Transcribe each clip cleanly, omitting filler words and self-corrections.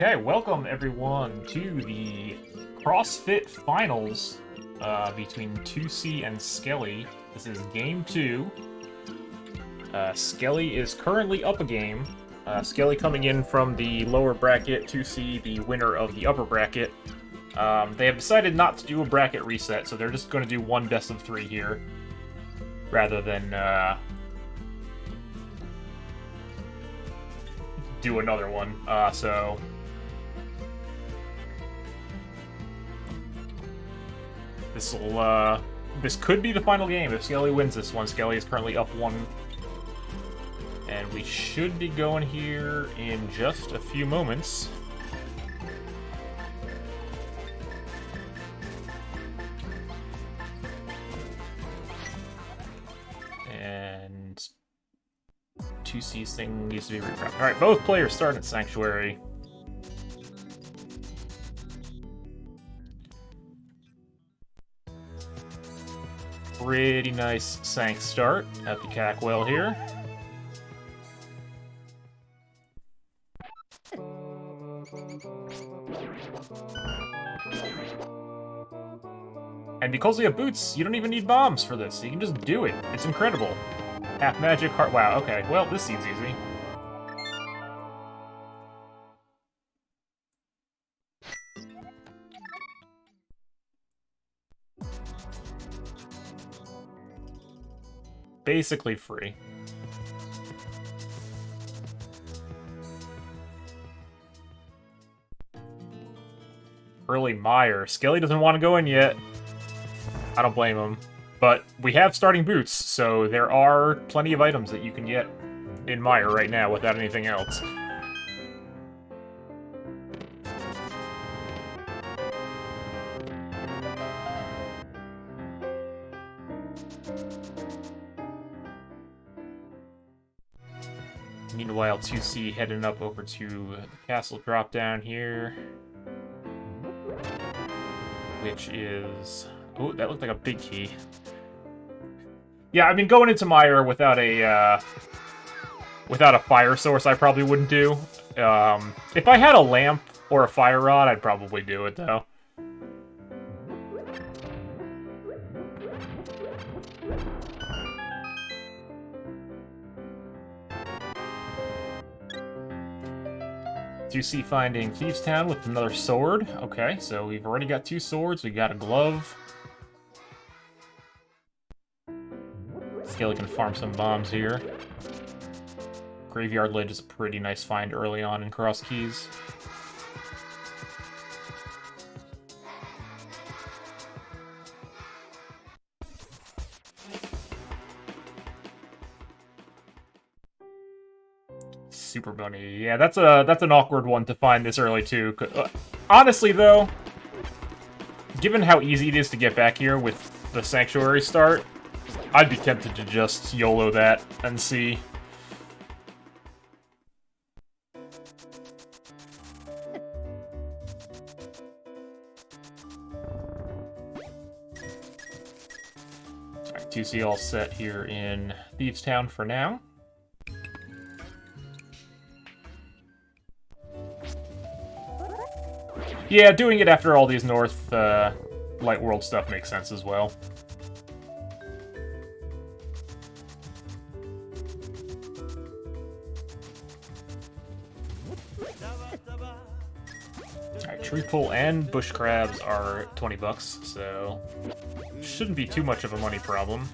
Okay, welcome everyone to the CrossFit Finals between TwoC and Skele. This is Game 2. Skele is currently up a game. Skele coming in from the lower bracket, TwoC the winner of the upper bracket. They have decided not to do a bracket reset, so they're just going to do one best of 3 here, rather than do another one. This could be the final game if Skele wins this one. Skele is currently up 1. And we should be going here in just a few moments. And TwoC's thing needs to be reprogrammed. Alright, both players start at Sanctuary. Pretty nice Sank start at the Cackwell here. And because we have boots, you don't even need bombs for this. You can just do it. It's incredible. Half magic, heart. Wow, okay. Well, this seems easy. Basically free. Early Meyer. Skele doesn't want to go in yet. I don't blame him. But we have starting boots, so there are plenty of items that you can get in Meyer right now without anything else. Meanwhile, TwoC heading up over to the castle drop down here. Which is... Oh, that looked like a big key. Yeah, I mean, going into Meyer without a fire source, I probably wouldn't do. If I had a lamp or a fire rod, I'd probably do it, though. TwoC finding Thieves Town with another sword. Okay, so we've already got 2 swords. We got a glove. Skele can farm some bombs here. Graveyard Lid is a pretty nice find early on in Cross Keys. Super Bunny. Yeah, that's an awkward one to find this early too. Honestly though, given how easy it is to get back here with the Sanctuary start, I'd be tempted to just YOLO that and see. Alright, TwoC all set here in Thieves Town for now. Yeah, doing it after all these North Light World stuff makes sense as well. Alright, tree pull and bush crabs are 20 bucks, so shouldn't be too much of a money problem.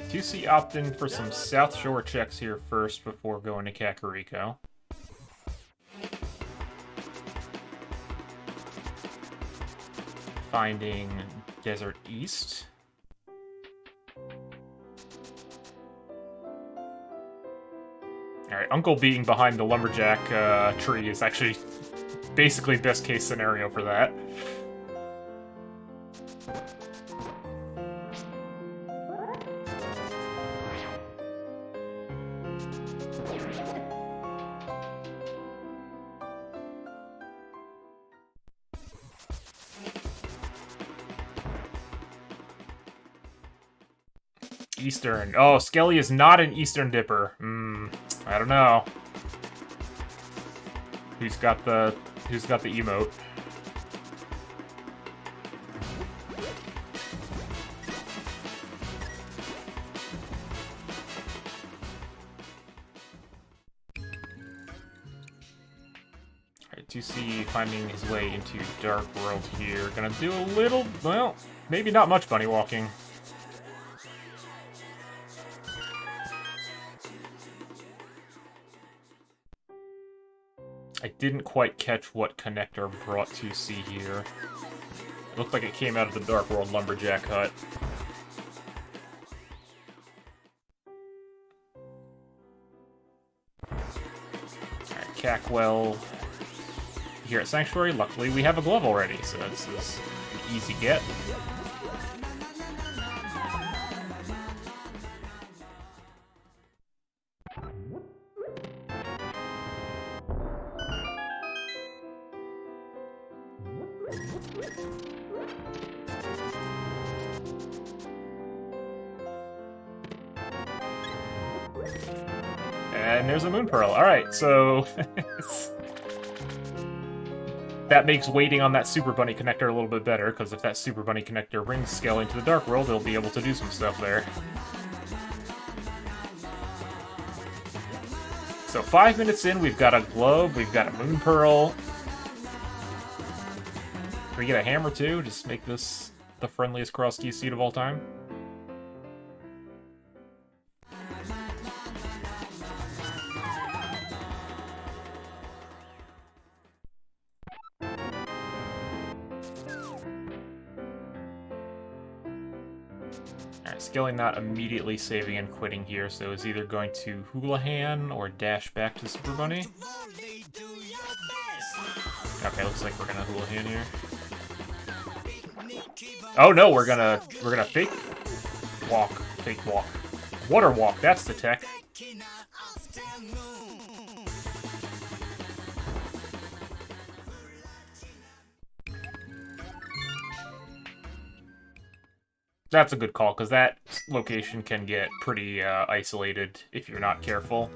TwoC opt in for some South Shore checks here first before going to Kakariko. Finding Desert East. Alright, Uncle being behind the lumberjack tree is actually basically best case scenario for that. Eastern. Oh, Skele is not an Eastern dipper. I don't know. Who's got the emote? Alright, TwoC finding his way into Dark World here. Gonna do a little, well, maybe not much bunny walking. I didn't quite catch what connector brought TwoC here. It looked like it came out of the Dark World Lumberjack hut. Alright, Cackwell here at Sanctuary. Luckily, we have a glove already, so this is an easy get. And there's a Moon Pearl. Alright, so that makes waiting on that Super Bunny connector a little bit better, because if that Super Bunny connector brings Skele into the Dark World, they'll be able to do some stuff there. So 5 minutes in, we've got a glove, we've got a Moon Pearl. Can we get a hammer too? Just make this the friendliest cross key seat of all time. Alright, Skele not immediately saving and quitting here, so is either going to Houlihan or dash back to Super Bunny. Okay, looks like we're gonna Houlihan here. Oh no, we're gonna fake walk. Water walk, that's the tech. That's a good call, because that location can get pretty isolated if you're not careful.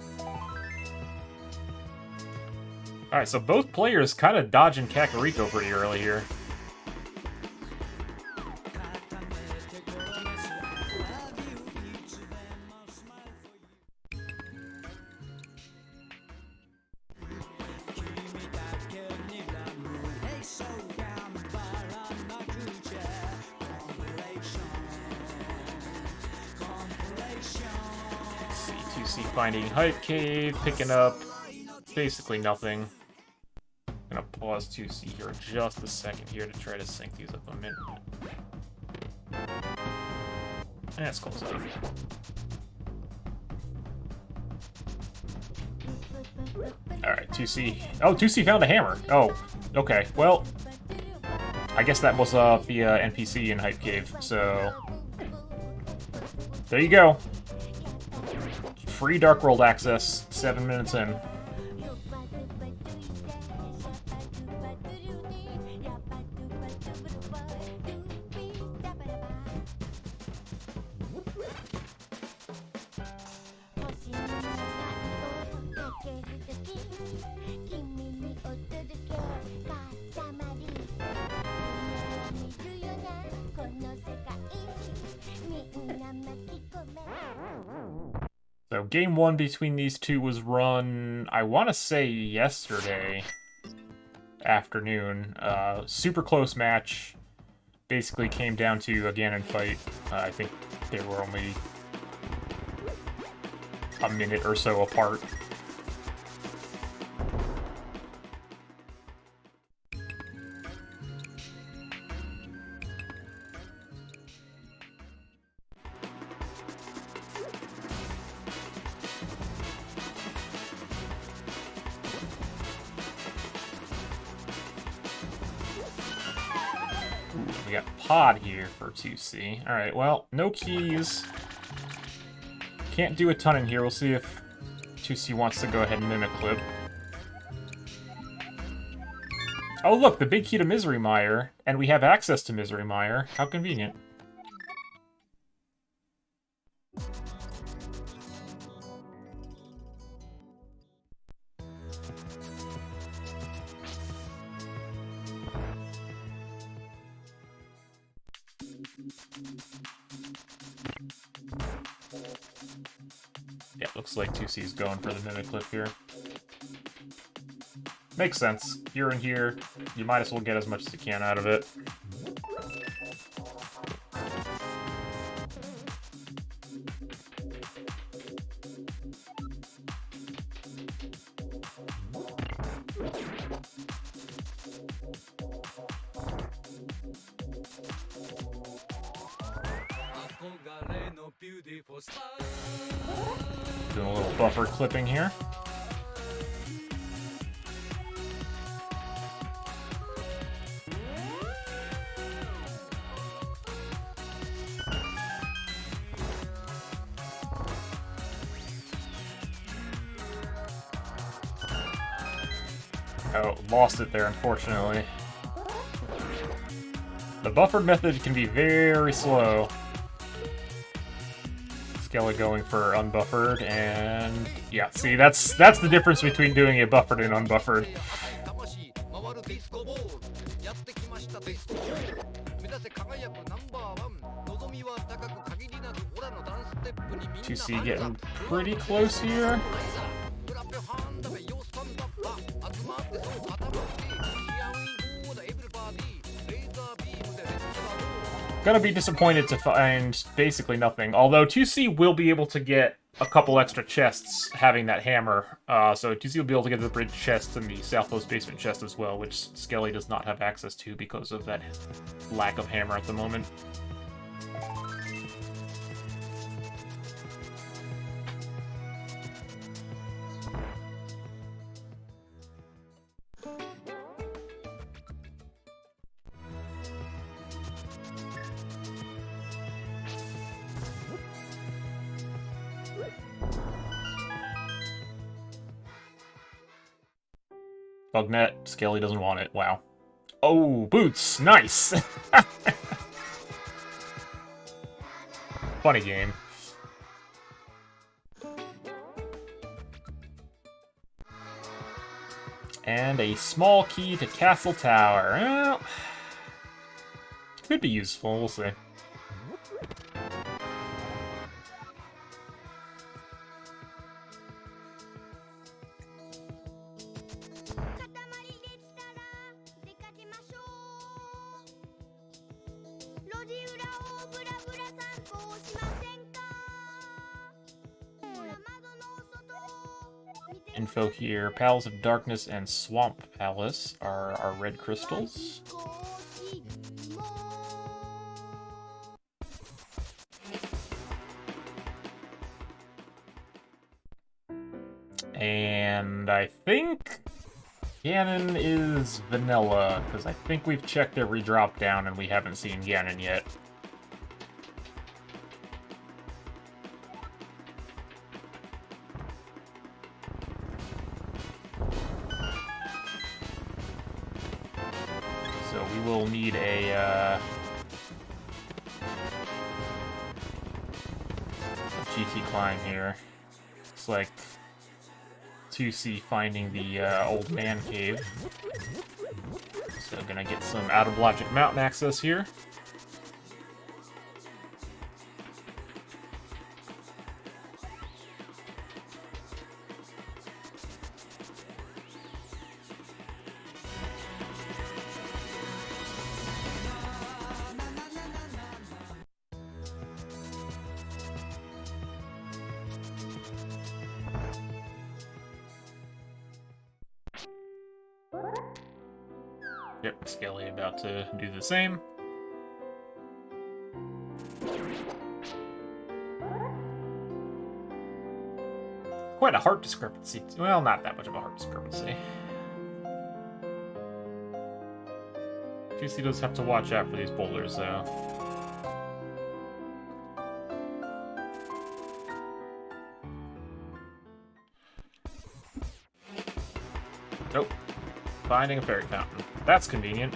Alright, so both players kind of dodging Kakariko pretty early here. TwoC finding Hype Cave, picking up basically nothing. I'm gonna pause TwoC here just a second here to try to sync these up a minute. That's close enough. Alright, TwoC. Oh, TwoC found a hammer. Oh, okay. Well, I guess that was the NPC in Hype Cave, so there you go. Free Dark World access, 7 minutes in. So game one between these two was run, I want to say yesterday afternoon. Super close match. Basically came down to a Ganon fight. I think they were only a minute or so apart. We got Pod here for TwoC. Alright, well, no keys. Can't do a ton in here. We'll see if TwoC wants to go ahead and mimic clip. Oh, look, the big key to Misery Mire, and we have access to Misery Mire. How convenient. Yeah, looks like 2C's going for the mimic clip here. Makes sense. Here and here, you might as well get as much as you can out of it. Doing a little buffer clipping here. Oh, lost it there, unfortunately. The buffered method can be very slow. Skele going for unbuffered, and yeah, see, that's the difference between doing a buffered and unbuffered. 2C getting pretty close here. Gonna be disappointed to find basically nothing. Although 2C will be able to get a couple extra chests having that hammer. So 2C will be able to get the bridge chest and the Southwest Basement chest as well, which Skele does not have access to because of that lack of hammer at the moment. Bugnet, Skele doesn't want it. Wow. Oh, boots! Nice! Funny game. And a small key to Castle Tower. Well, could be useful, we'll see. Info here, Palace of Darkness and Swamp Palace are our red crystals. And I think Ganon is vanilla, because I think we've checked every drop down and we haven't seen Ganon yet. So we will need a GT climb here. Looks like 2C finding the old man cave. So gonna get some Out of Logic Mountain access here. Yep, Skele about to do the same. Quite a heart discrepancy. Well, not that much of a heart discrepancy. 2C does have to watch out for these boulders, though. Nope. Finding a fairy fountain. That's convenient.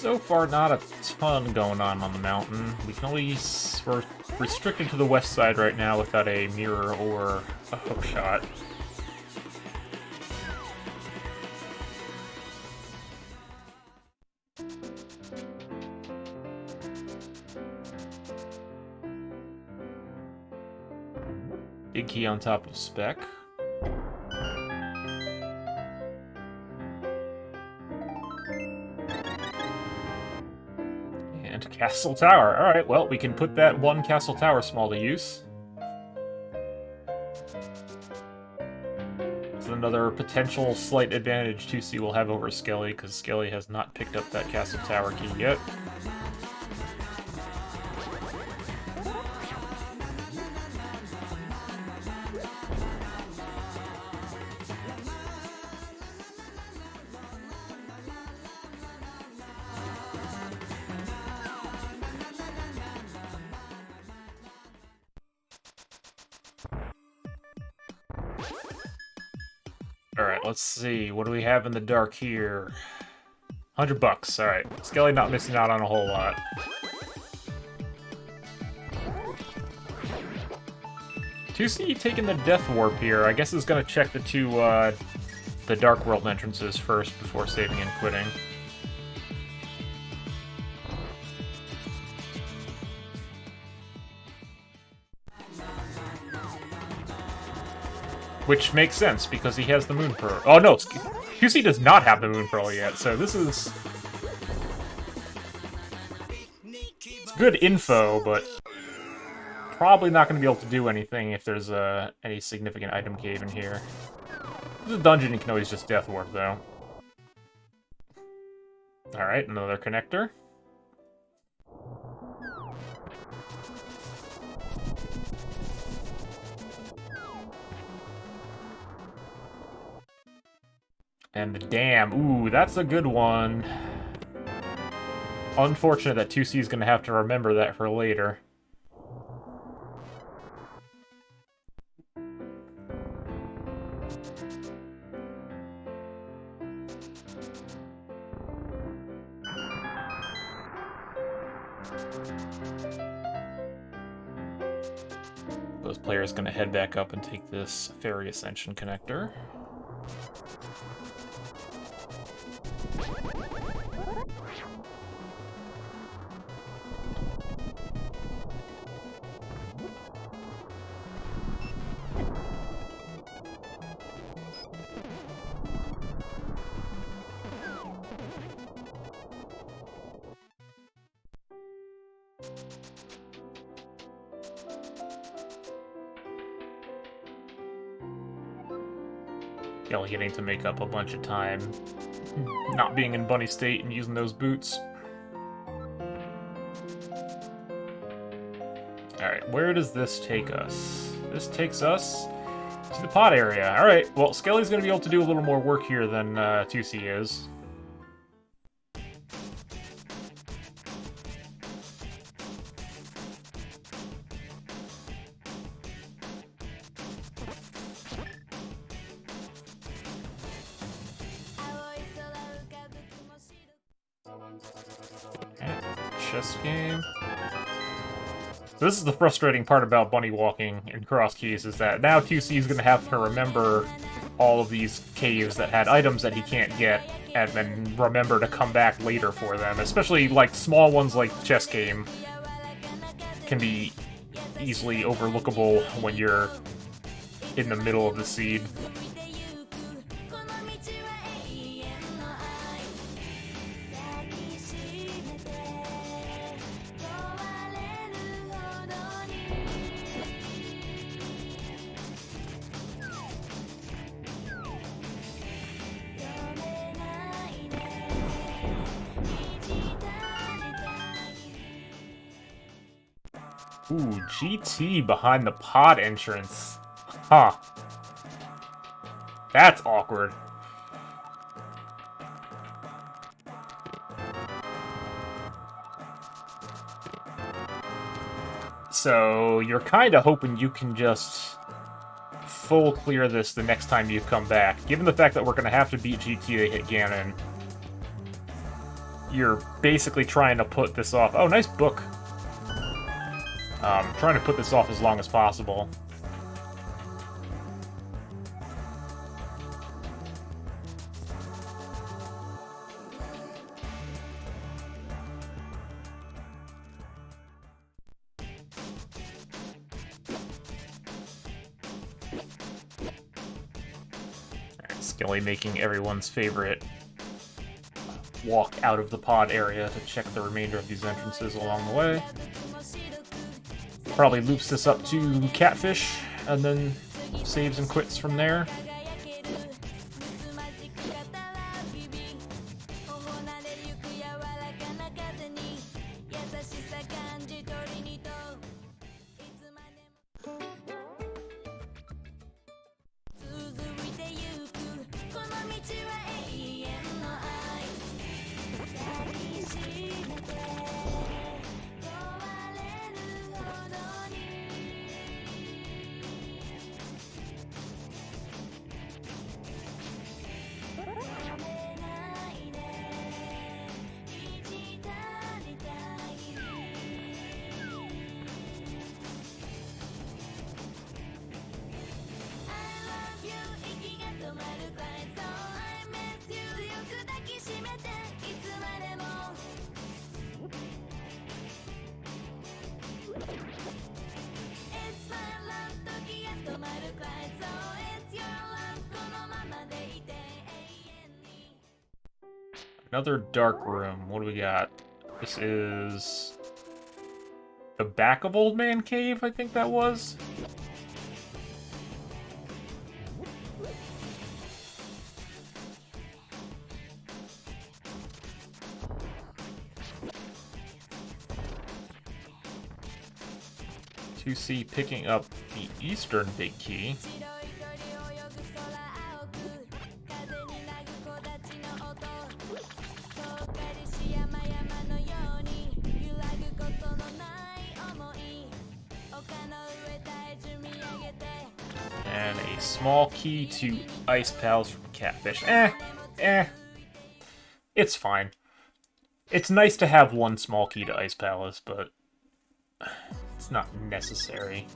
So far, not a ton going on the mountain. We can only... We're restricted to the west side right now without a mirror or a hook shot. Big key on top of spec. And Castle Tower. Alright, well, we can put that one Castle Tower small to use. It's another potential slight advantage TwoC will have over Skele, because Skele has not picked up that Castle Tower key yet. Alright, let's see. What do we have in the dark here? $100. Alright. Skele not missing out on a whole lot. TwoC taking the Death Warp here. I guess it's gonna check the two, the Dark World entrances first before saving and quitting. Which makes sense, because he has the Moon Pearl. Oh no, TwoC does not have the Moon Pearl yet, so this is... It's good info, but probably not going to be able to do anything if there's any significant item cave in here. This is a dungeon, you can always just Death Warp, though. Alright, another connector. And the dam. Ooh, that's a good one. Unfortunate that TwoC is going to have to remember that for later. Those players going to head back up and take this Ferry Ascension connector. Skele getting to make up a bunch of time not being in bunny state and using those boots. Alright, where does this take us? This takes us to the pod area. Alright, well, Skele's going to be able to do a little more work here than TwoC is. Chess game. So this is the frustrating part about bunny walking in Cross Keys, is that now TwoC is going to have to remember all of these caves that had items that he can't get, and then remember to come back later for them. Especially, like, small ones like Chess Game can be easily overlookable when you're in the middle of the seed. Ooh, GT behind the pod entrance. Huh. That's awkward. So, you're kinda hoping you can just full clear this the next time you come back. Given the fact that we're gonna have to beat GT to hit Ganon. you're basically trying to put this off. Oh, nice book. Trying to put this off as long as possible. Skele making everyone's favorite walk out of the pod area to check the remainder of these entrances along the way. Probably loops this up to Catfish, and then saves and quits from there. Another dark room. What do we got? This is the back of Old Man Cave, I think that was. TwoC picking up the eastern big key. And a small key to Ice Pals from Catfish. It's fine. It's nice to have one small key to Ice Palace, but it's not necessary.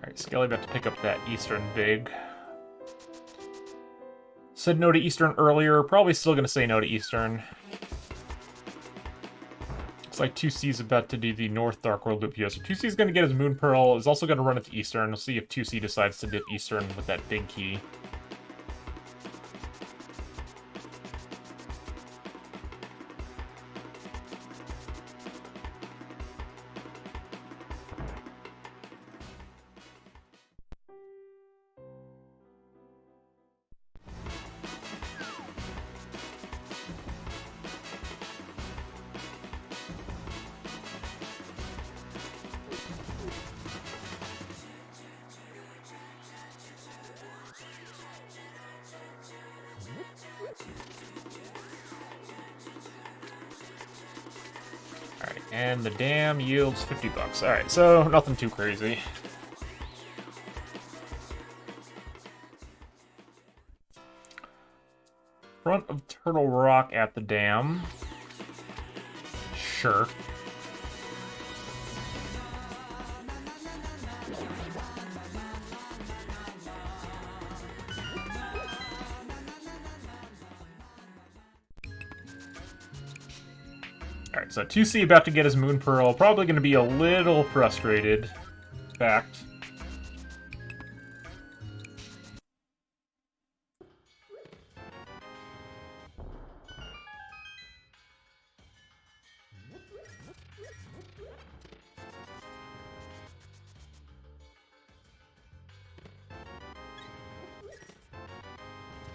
Alright, Skele about to pick up that Eastern big. Said no to Eastern earlier, probably still gonna say no to Eastern. Looks like TwoC's about to do the North Dark World loop here. So TwoC's gonna get his Moon Pearl, is also gonna run it to Eastern. We'll see if TwoC decides to dip Eastern with that big key. Alright, and the dam yields 50 bucks. Alright, so nothing too crazy. Front of Turtle Rock at the dam. Sure. Alright, so TwoC about to get his Moon Pearl. Probably going to be a little frustrated. Fact.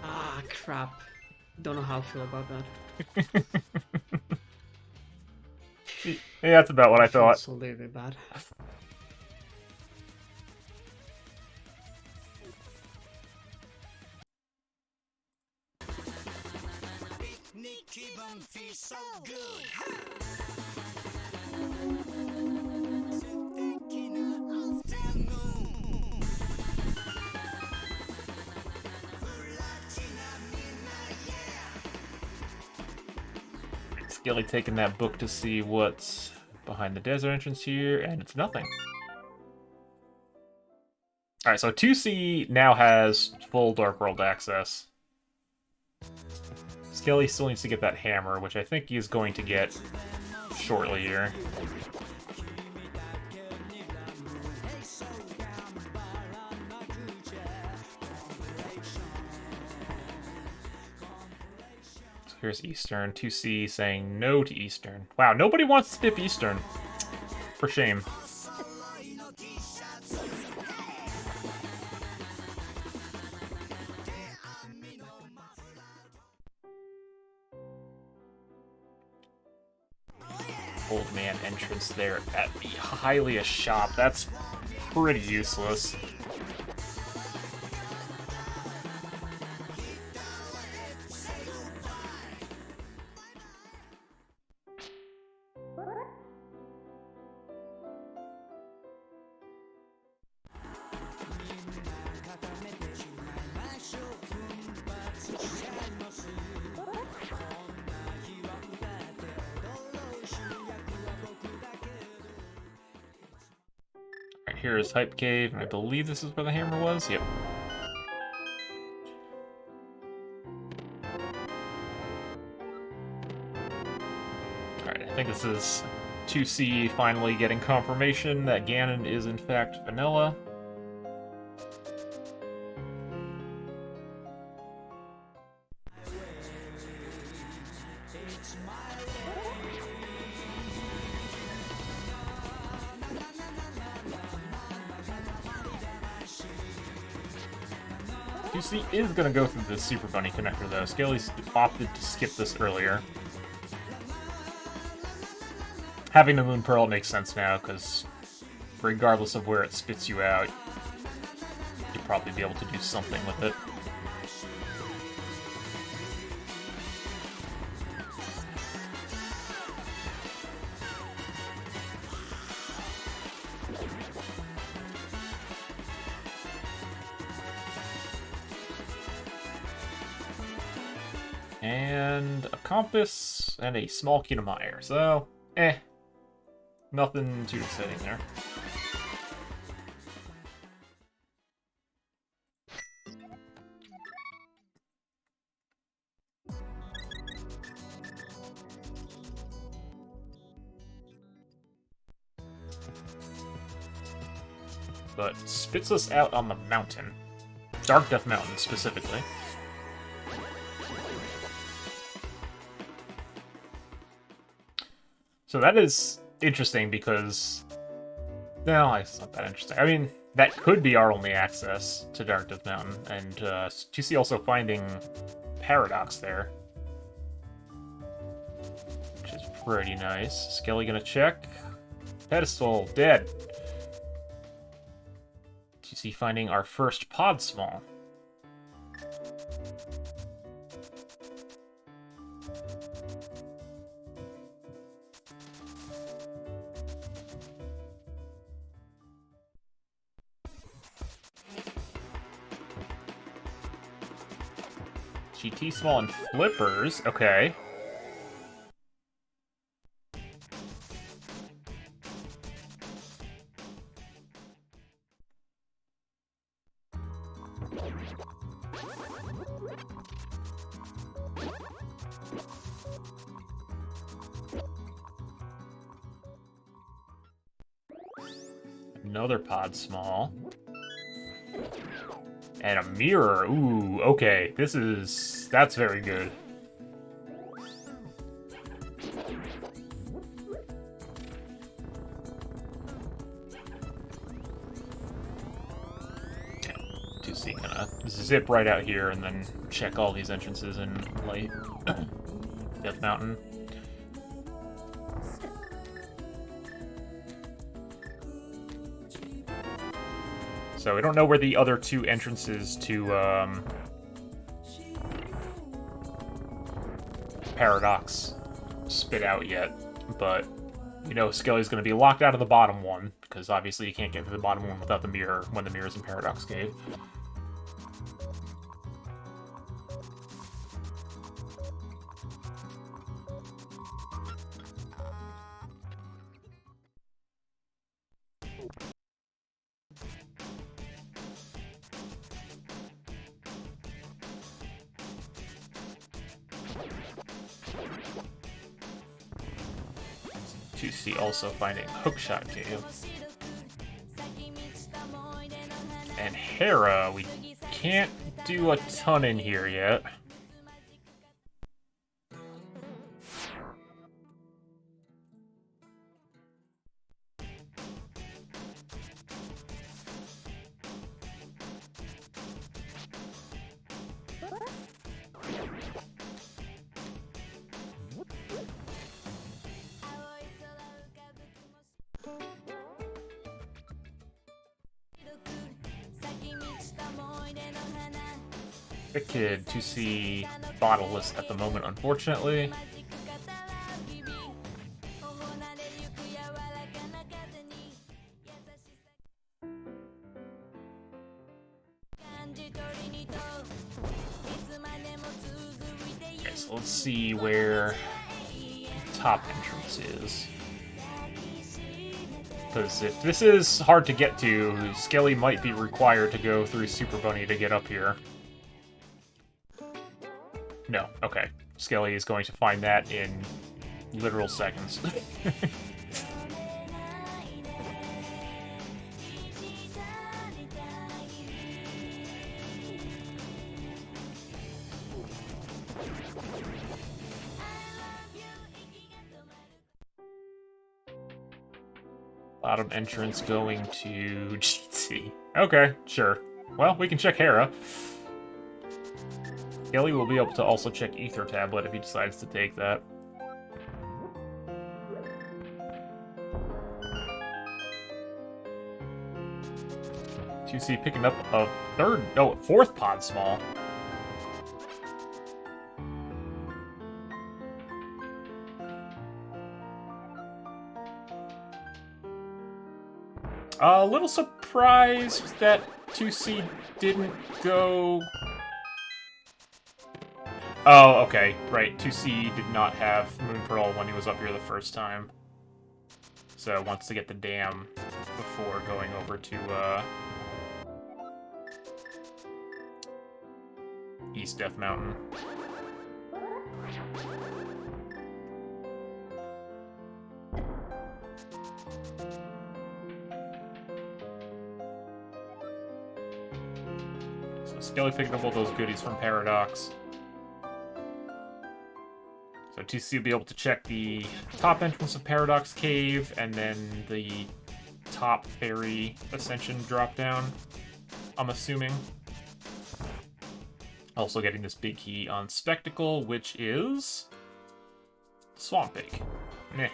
Ah, crap. Don't know how I feel about that. Yeah, that's about what I thought. So very bad. Skele taking that book to see what's behind the desert entrance here, and it's nothing. Alright, so 2C now has full Dark World access. Skele still needs to get that hammer, which I think he is going to get shortly here. So here's Eastern. 2C saying no to Eastern. Wow, nobody wants to skip Eastern. For shame. Old man entrance there at the Hylia shop. That's pretty useless. Here is Hype Cave, and I believe this is where the hammer was. Yep. Alright, I think this is 2C finally getting confirmation that Ganon is in fact vanilla. TwoC is going to go through the Super Bunny connector, though. Skele's opted to skip this earlier. Having the Moon Pearl makes sense now, because regardless of where it spits you out, you'll probably be able to do something with it. And a compass and a small key to Meyer. So, nothing too exciting there. But spits us out on the mountain. Dark Death Mountain, specifically. So that is interesting because... No, it's not that interesting. I mean, that could be our only access to Dark Death Mountain. And 2C also finding Paradox there. Which is pretty nice. Skele gonna check. Pedestal, dead. 2C finding our first Pod Small. GT Small and Flippers, okay. Another Pod Small. And a mirror. Ooh, okay. That's very good. Yeah, 2C gonna zip right out here and then check all these entrances in Light Death Mountain. So we don't know where the other two entrances to Paradox spit out yet, but you know Skele's going to be locked out of the bottom one, because obviously you can't get to the bottom one without the mirror when the mirror's in Paradox Cave. TwoC also finding Hookshot Cave. And Hera, we can't do a ton in here yet. The kid TwoC bottleless at the moment, unfortunately. Okay, so let's see where top entrance is. Because if this is hard to get to, Skele might be required to go through Super Bunny to get up here. No, okay. Skele is going to find that in literal seconds. Bottom entrance going to GT. Okay, sure. Well, we can check Hera. Skele will be able to also check Ether Tablet if he decides to take that. TwoC picking up a fourth pod small. A little surprised that TwoC didn't go... Oh, okay, right. TwoC did not have Moon Pearl when he was up here the first time. So wants to get the dam before going over to, East Death Mountain. So Skele picking up all those goodies from Paradox. So TwoC will be able to check the top entrance of Paradox Cave and then the top ferry ascension drop down, I'm assuming. Also getting this big key on Spectacle, which is Swamp Bake. Meh.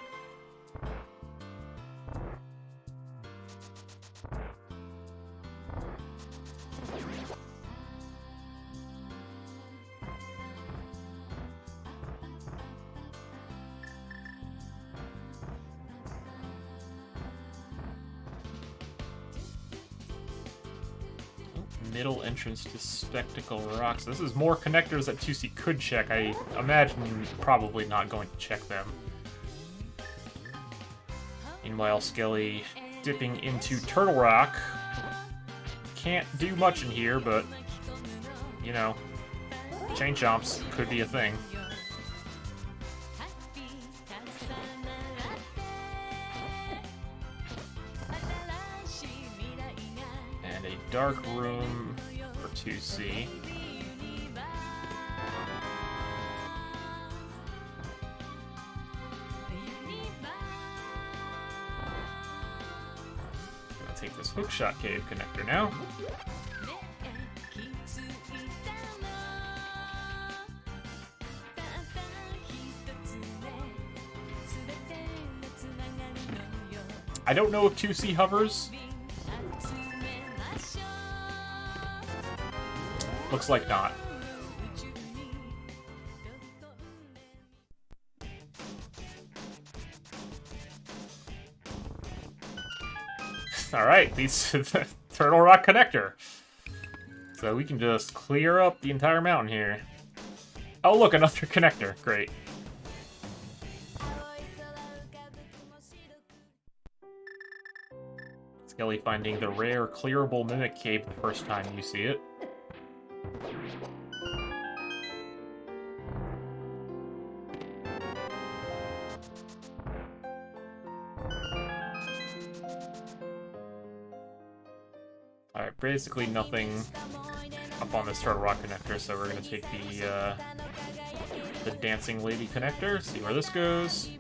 Middle entrance to Spectacle Rocks. This is more connectors that TwoC could check. I imagine probably not going to check them. Meanwhile, Skele dipping into Turtle Rock. Can't do much in here, but, you know, chain chomps could be a thing. And a dark room for TwoC. Gonna take this Hookshot Cave connector now. I don't know if TwoC hovers. Looks like not. Alright, these Turtle Rock connector. So we can just clear up the entire mountain here. Oh, look, another connector. Great. Skele finding the rare clearable mimic cave the first time you see it. Alright, basically nothing up on this Turtle Rock connector, so we're gonna take the Dancing Lady connector, see where this goes.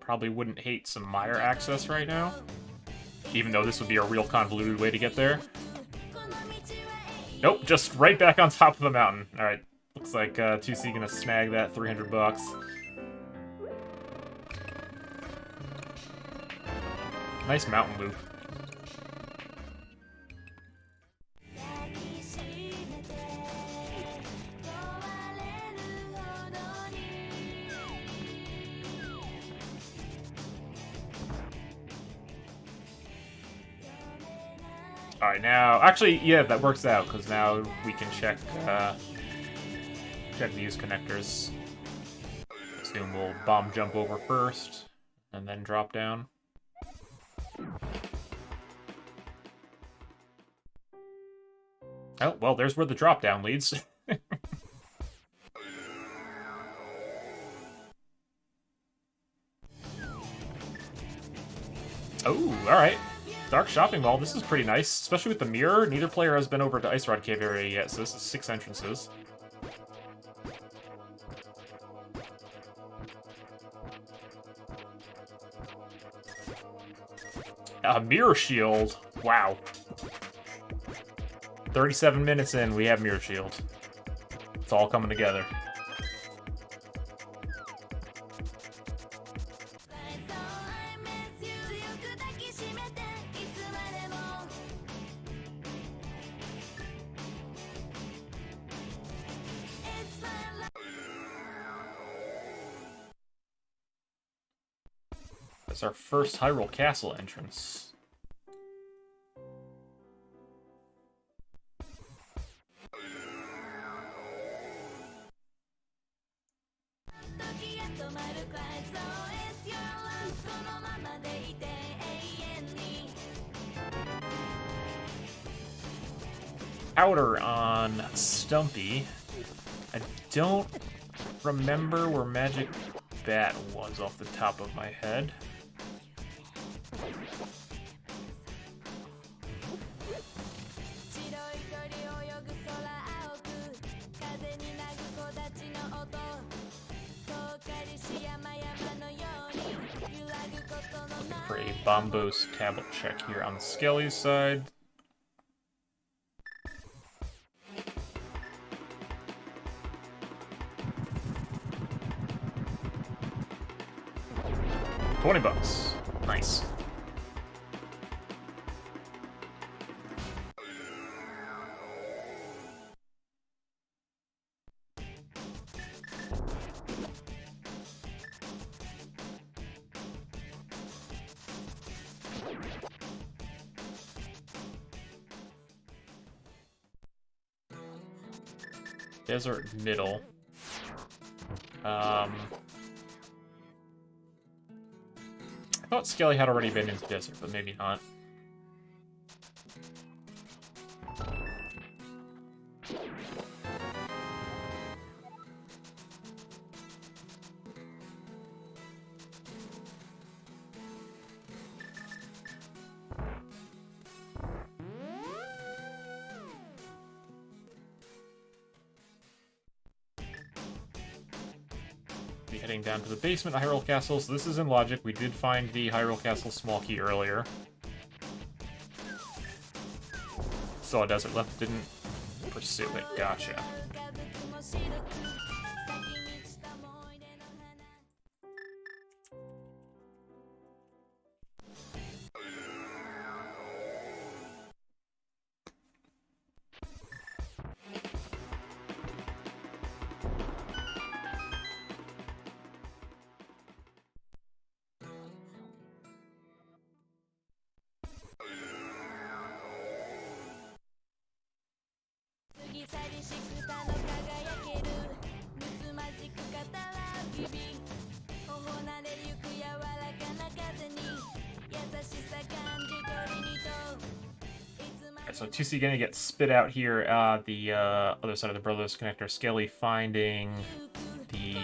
Probably wouldn't hate some mire access right now, even though this would be a real convoluted way to get there. Nope, just right back on top of the mountain. Alright, looks like TwoC gonna snag that 300 bucks. Nice mountain loop. Alright, now, actually, yeah, that works out, because now we can check these connectors. Assume we'll bomb jump over first, and then drop down. Oh, well, there's where the drop down leads. Oh, alright. Dark Shopping Mall, this is pretty nice, especially with the mirror. Neither player has been over to Ice Rod Cave area yet, so this is 6 entrances. A mirror shield. Wow. 37 minutes in, we have mirror shield. It's all coming together. That's our first Hyrule Castle entrance. Powder on Stumpy. I don't remember where Magic Bat was off the top of my head. Looking for a Bombos tablet check here on Skele's side. $20. Nice. Desert Middle. I thought Skele had already been into Desert, but maybe not. Be heading down to the basement of Hyrule Castle, so this is in logic. We did find the Hyrule Castle small key earlier. Saw a desert left, didn't pursue it. Gotcha. So TwoC gonna get spit out here. The other side of the Brothers connector. Skele finding the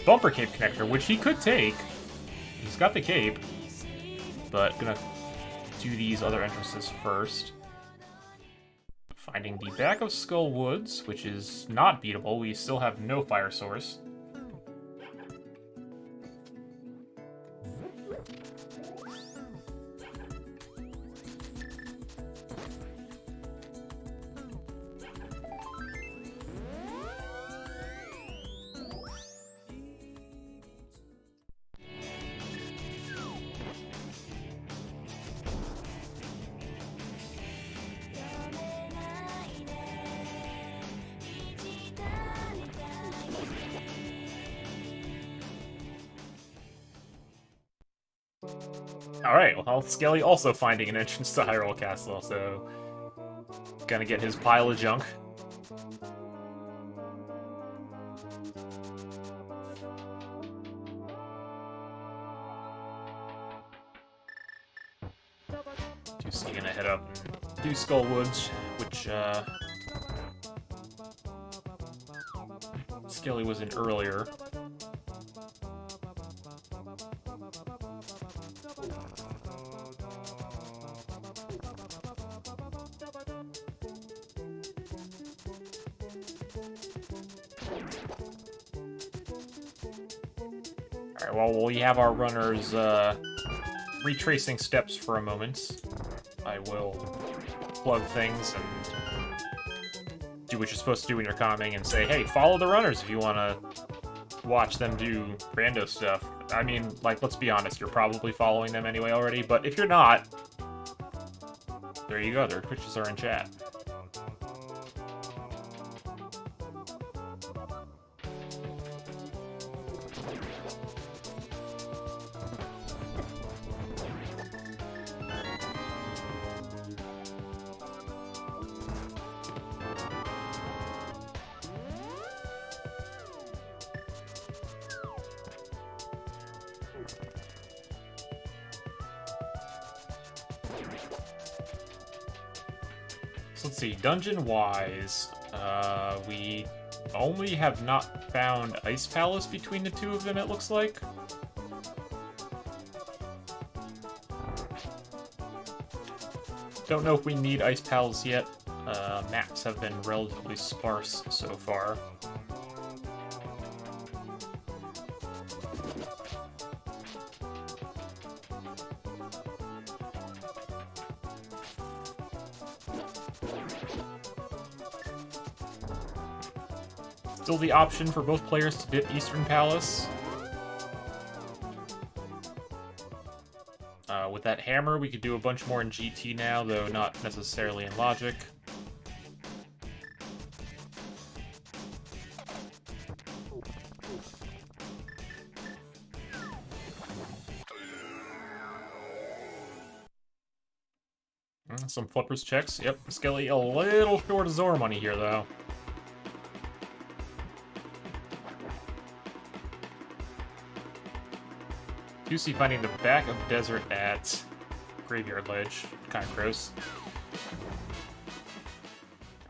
bumper cape connector, which he could take. He's got the cape, but gonna do these other entrances first. Finding the back of Skull Woods, which is not beatable. We still have no fire source. Alright, well, Skele also finding an entrance to Hyrule Castle, so gonna get his pile of junk. TwoC gonna head up and do Skull Woods, which Skele was in earlier. Alright, well, we have our runners retracing steps for a moment. I will plug things and do what you're supposed to do when you're commenting and say, hey, follow the runners if you want to watch them do rando stuff. I mean, like, let's be honest, you're probably following them anyway already, but if you're not, there you go, their Twitches are in chat. So let's see, dungeon-wise, we only have not found Ice Palace between the two of them, it looks like. Don't know if we need Ice Palace yet. Maps have been relatively sparse so far. Still the option for both players to dip Eastern Palace. With that hammer, we could do a bunch more in GT now, though not necessarily in Logic. Some flippers checks. Yep, Skele a little short of Zora money here, though. TwoC finding the back of desert at Graveyard Ledge. Kind of gross.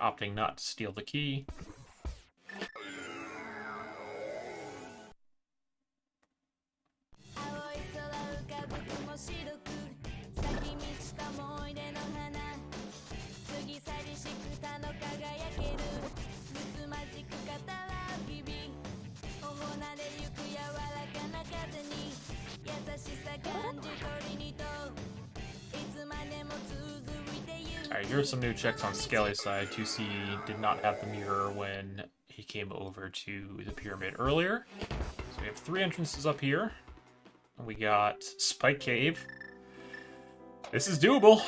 Opting not to steal the key. Alright, here's some new checks on Skele's side. TwoC did not have the mirror when he came over to the pyramid earlier. So we have 3 entrances up here. We got Spike Cave. This is doable.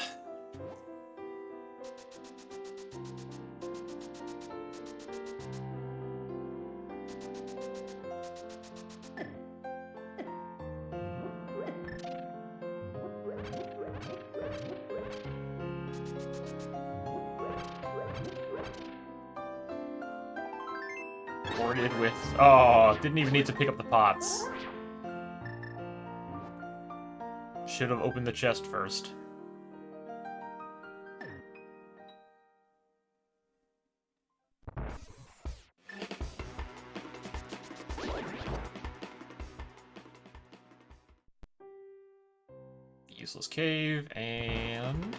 Boarded with... Oh, didn't even need to pick up the pots. Should have opened the chest first. Useless cave, and...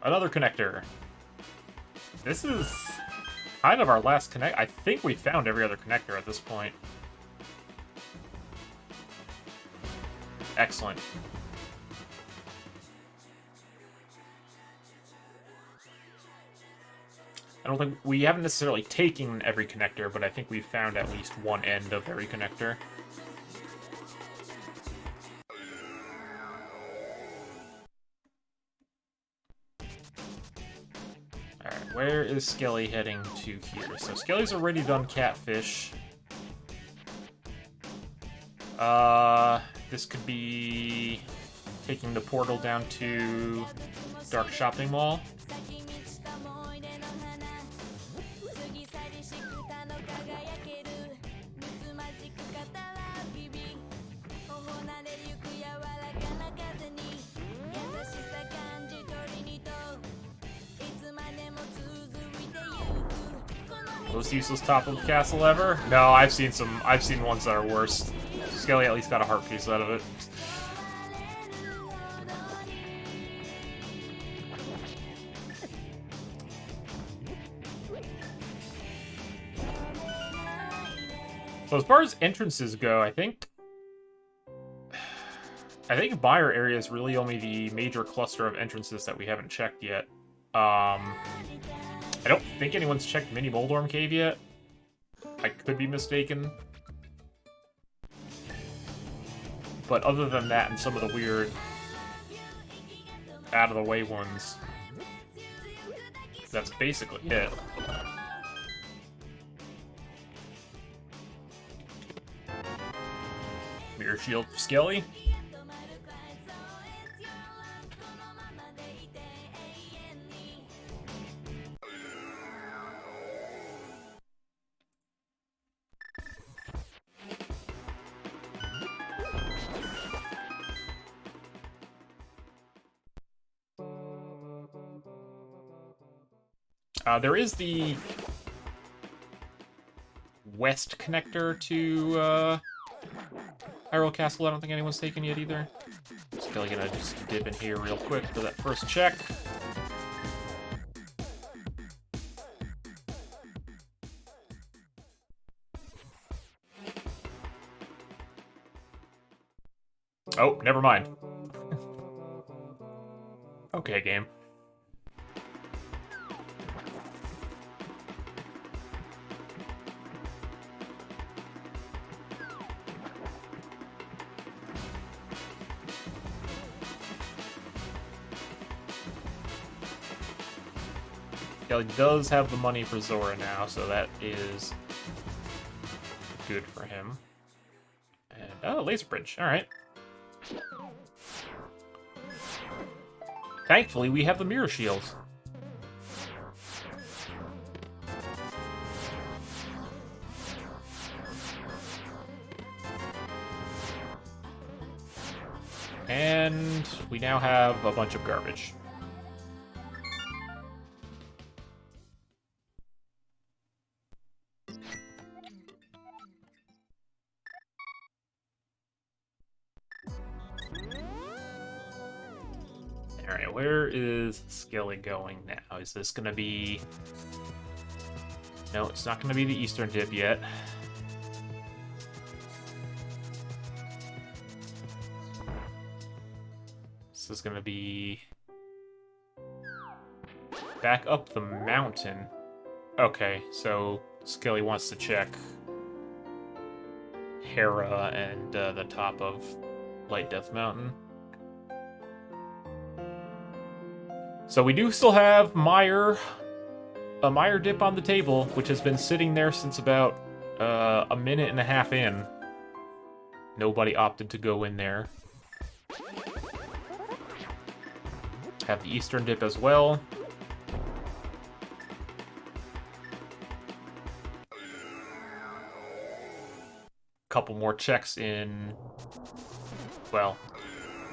another connector. This is kind of our last connect. I think we found every other connector at this point. Excellent. I don't think we haven't necessarily taken every connector, but I think we've found at least one end of every connector. Alright, where is Skele heading to here? So Skele's already done catfish. This could be taking the portal down to Dark Shopping Mall. Most useless top of the castle ever? No, I've seen ones that are worse. Skele at least got a heart piece out of it. So as far as entrances go, I think buyer area is really only the major cluster of entrances that we haven't checked yet. I don't think anyone's checked Mini Moldorm Cave yet. I could be mistaken. But other than that and some of the weird out-of-the-way ones, that's basically it. Mirror shield for Skele. There is the west connector to Hyrule Castle. I don't think anyone's taken yet either. Still gonna just dip in here real quick for that first check. Oh, never mind. Okay, game. Skele does have the money for Zora now, so that is good for him. And oh, laser bridge. All right. Thankfully, we have the mirror shield. And we now have a bunch of garbage. Alright, where is Skele going now? Is this gonna be... No, it's not gonna be the Eastern Dip yet. This is gonna be... back up the mountain. Okay, so Skele wants to check Hera and the top of Light Death Mountain. So we do still have a Meyer dip on the table, which has been sitting there since about a minute and a half in. Nobody opted to go in there. Have the Eastern Dip as well. couple more checks in... Well,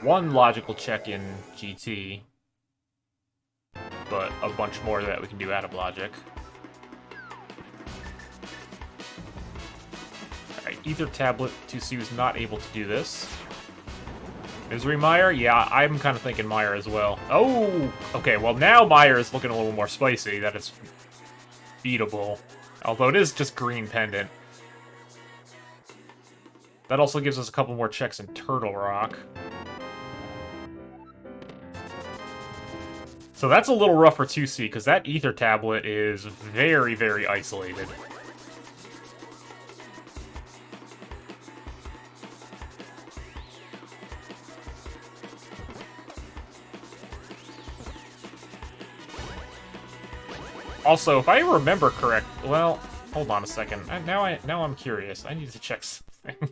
one logical check in GT, but a bunch more that we can do out of logic. Alright, Ether Tablet, TwoC was not able to do this. Misery Mire? Yeah, I'm kind of thinking Mire as well. Oh! Okay, well now Mire is looking a little more spicy. That is beatable. Although it is just green pendant. That also gives us a couple more checks in Turtle Rock. So that's a little rough for 2C, because that Ether Tablet is very, very isolated. Also, if I remember correct, well, hold on a second. Now I'm curious. I need to check something.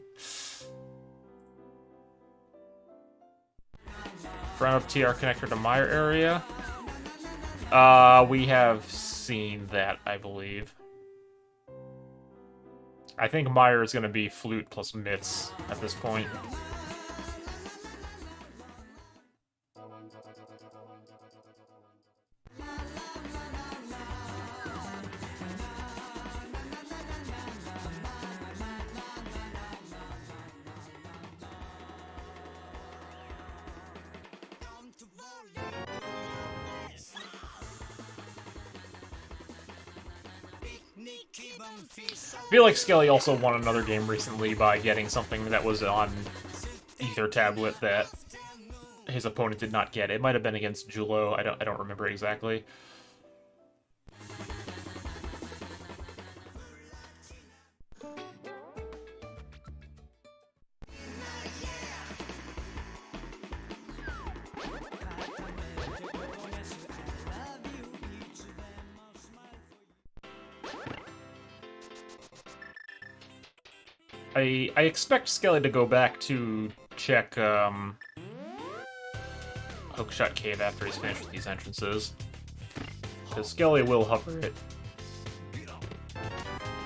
Front of TR connector to Mire area. We have seen that, I believe. I think Mire is going to be Flute plus Mitts at this point. I feel like Skele also won another game recently by getting something that was on Ether Tablet that his opponent did not get. It might have been against Julo. I don't remember exactly. I expect Skele to go back to check Hookshot Cave after he's finished with these entrances. Because Skele will hover it.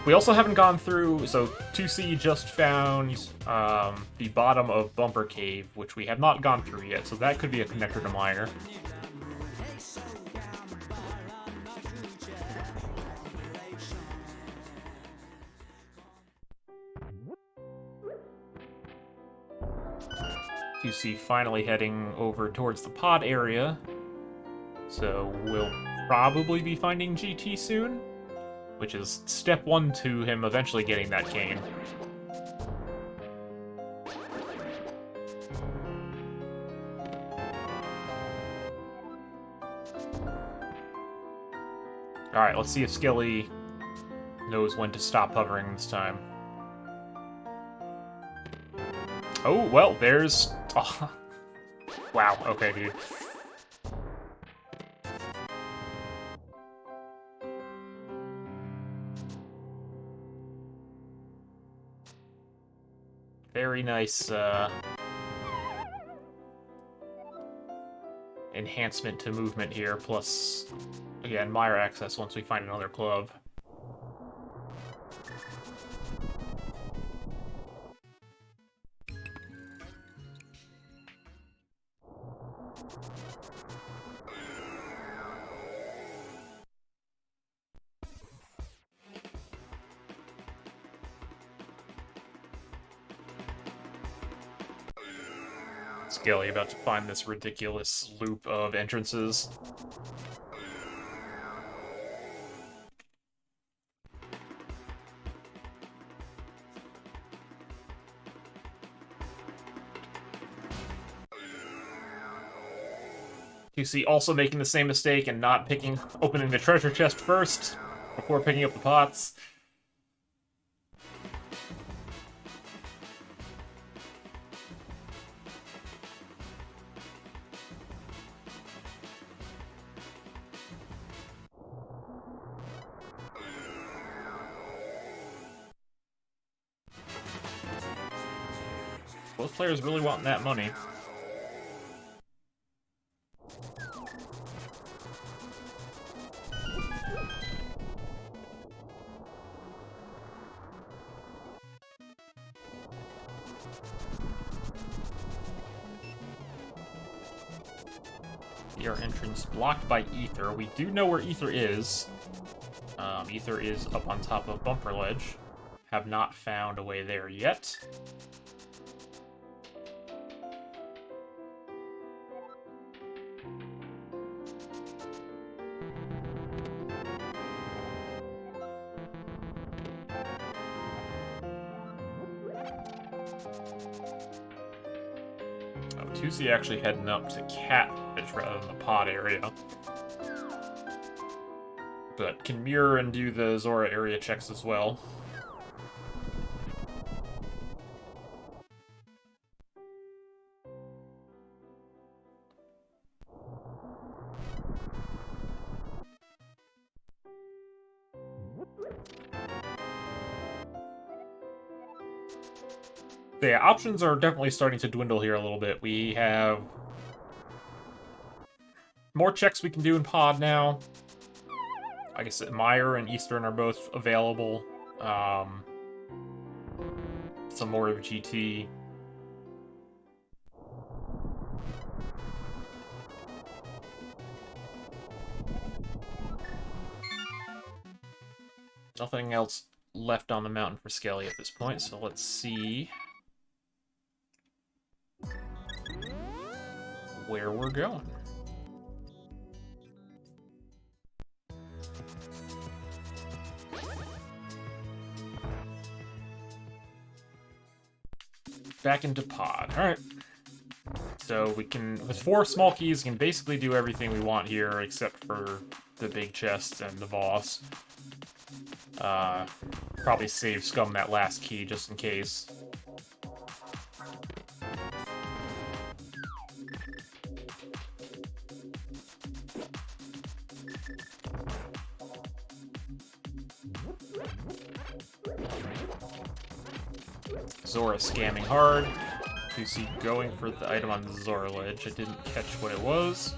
We also haven't gone through, so 2C just found the bottom of Bumper Cave, which we have not gone through yet, so that could be a connector to Mire. TwoC finally heading over towards the pod area, so we'll probably be finding GT soon, which is step one to him eventually getting that cane. Alright, let's see if Skele knows when to stop hovering this time. Oh, well, there's... Oh. Wow, okay, dude. Very nice, enhancement to movement here, plus, again, Mire access once we find another club. Skele about to find this ridiculous loop of entrances. TwoC also making the same mistake and not opening the treasure chest first before picking up the pots. Both players really want that money. Our entrance blocked by Ether. We do know where Ether is. Ether is up on top of Bumper Ledge. Have not found a way there yet. Oh, TwoC actually heading up to Catfish rather than the pod area. But can mirror and do the Zora area checks as well. So yeah, options are definitely starting to dwindle here a little bit. We have more checks we can do in pod now. Like I said, Meyer and Eastern are both available. Some more of GT. Nothing else left on the mountain for Skele at this point, so let's see where we're going. Back into pod. Alright. So we can, with 4 small keys, we can basically do everything we want here except for the big chests and the boss. Probably save Scum that last key just in case. Zora scamming hard. TwoC going for the item on the Zora ledge. I didn't catch what it was.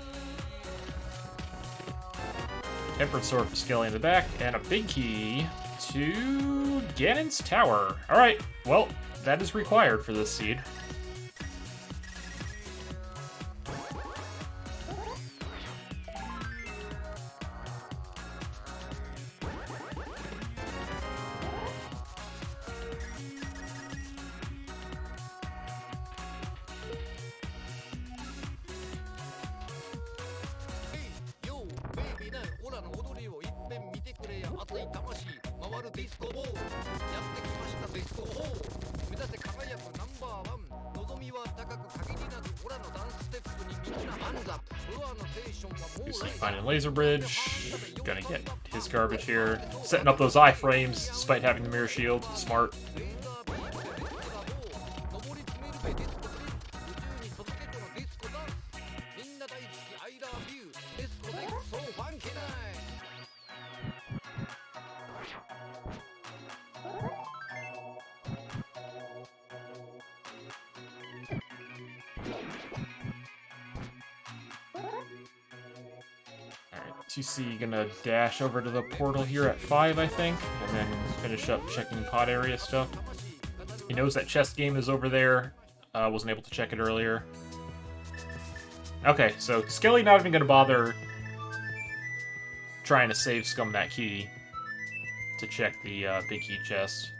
Tempered Sword for Skele in the back, and a big key to Ganon's Tower. Alright, well, that is required for this seed. TwoC finding Laser Bridge. Gonna get his garbage here. Setting up those iframes despite having the mirror shield. Smart. TwoC gonna dash over to the portal here at 5, I think, and then finish up checking pod area stuff. He knows that chest game is over there. Wasn't able to check it earlier. Okay, so Skele not even gonna bother trying to save Scum that key to check the big key chest.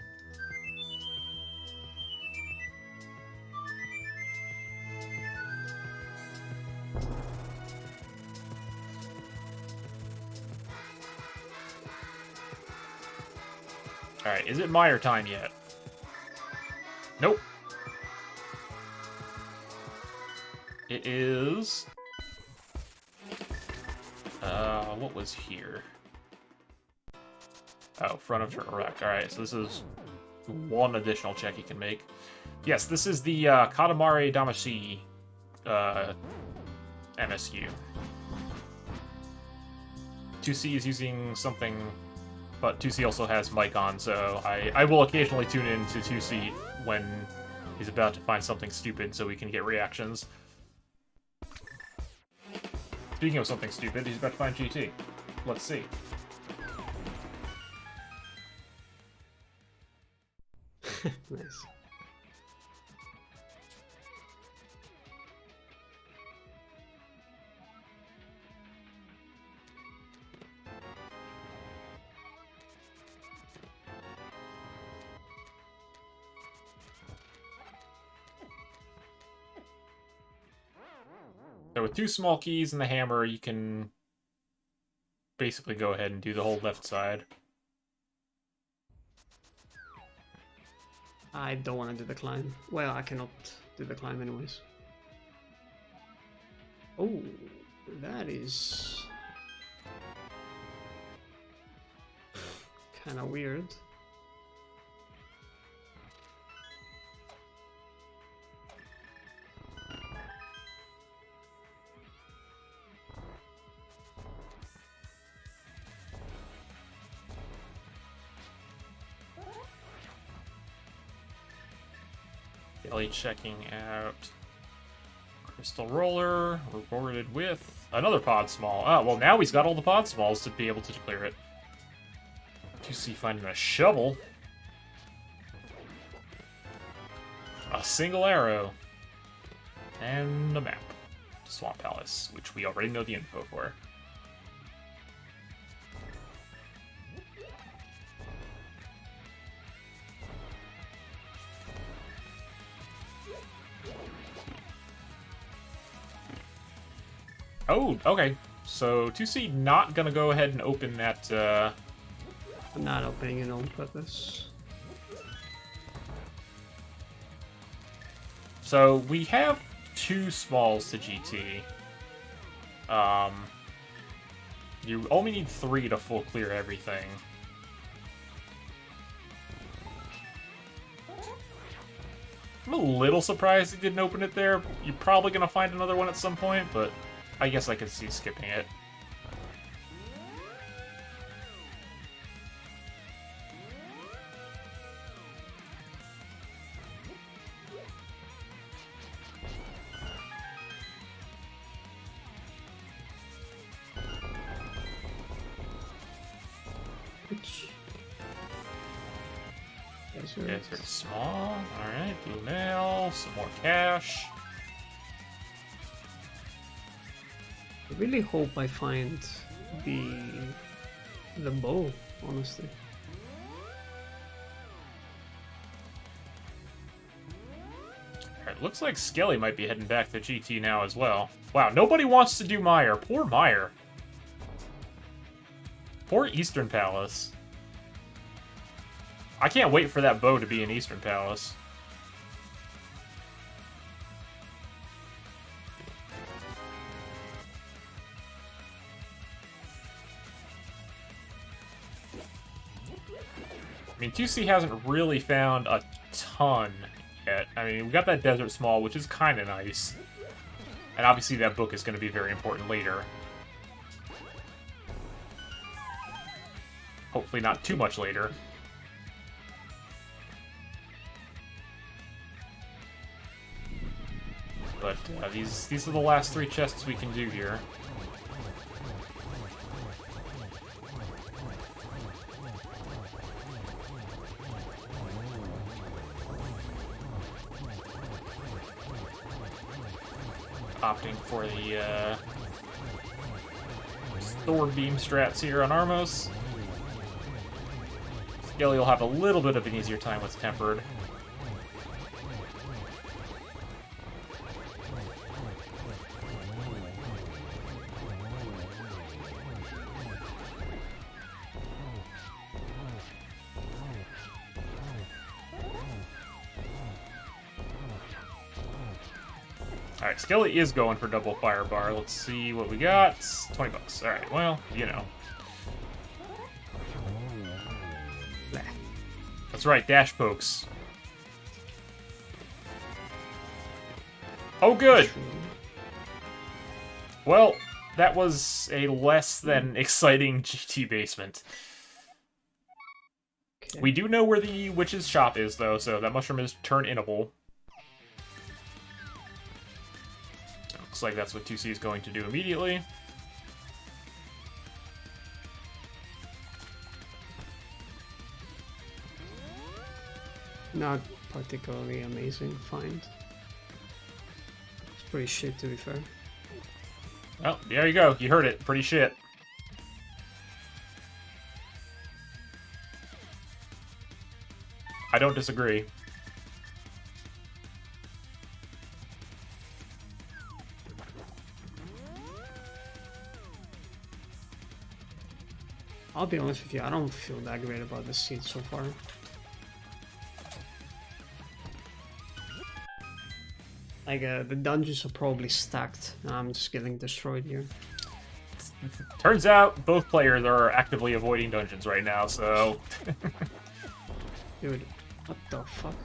Alright, is it Meyer time yet? Nope. It is... what was here? Oh, front of Turtle Rack. Alright, so this is one additional check he can make. Yes, this is the Katamari Damacy MSU. TwoC is using something... But TwoC also has mic on, so I will occasionally tune in to TwoC when he's about to find something stupid so we can get reactions. Speaking of something stupid, he's about to find GT. Let's see. Nice. So with 2 small keys and the hammer, you can basically go ahead and do the whole left side. I don't want to do the climb. Well, I cannot do the climb anyways. Oh, that is kind of weird. Skele checking out Crystal Roller, rewarded with another Pod Small. Oh, well, now he's got all the Pod Smalls to be able to clear it. TwoC finding a shovel. A single arrow. And a map. Swamp Palace, which we already know the info for. Oh, okay. So, TwoC not gonna go ahead and open that, I'm not opening it on purpose. So, we have 2 smalls to GT. You only need 3 to full clear everything. I'm a little surprised he didn't open it there. You're probably gonna find another one at some point, but I guess I could see skipping it. Desert small. Alright, blue mail, some more cash. I really hope I find the bow, honestly. Alright, looks like Skele might be heading back to GT now as well. Wow, nobody wants to do Meyer. Poor Meyer. Poor Eastern Palace. I can't wait for that bow to be in Eastern Palace. I mean, TwoC hasn't really found a ton yet. I mean, we got that Desert Small, which is kind of nice. And obviously that book is going to be very important later. Hopefully not too much later. But these are the last 3 chests we can do here. Opting for the Sword Beam strats here on Armos. Skele will have a little bit of an easier time with Tempered. Alright, Skele is going for double fire bar. Let's see what we got. 20 bucks. Alright, well, you know. That's right, dash pokes. Oh, good! Well, that was a less than exciting GT basement. Okay. We do know where the witch's shop is, though, so that mushroom is turn-inable. Looks like that's what TwoC is going to do immediately. Not particularly amazing find. It's pretty shit, to be fair. Oh, there you go. You heard it. Pretty shit. I don't disagree. I'll be honest with you, I don't feel that great about the seed so far. Like, the dungeons are probably stacked. I'm just getting destroyed here. Turns out both players are actively avoiding dungeons right now, so... Dude, what the fuck?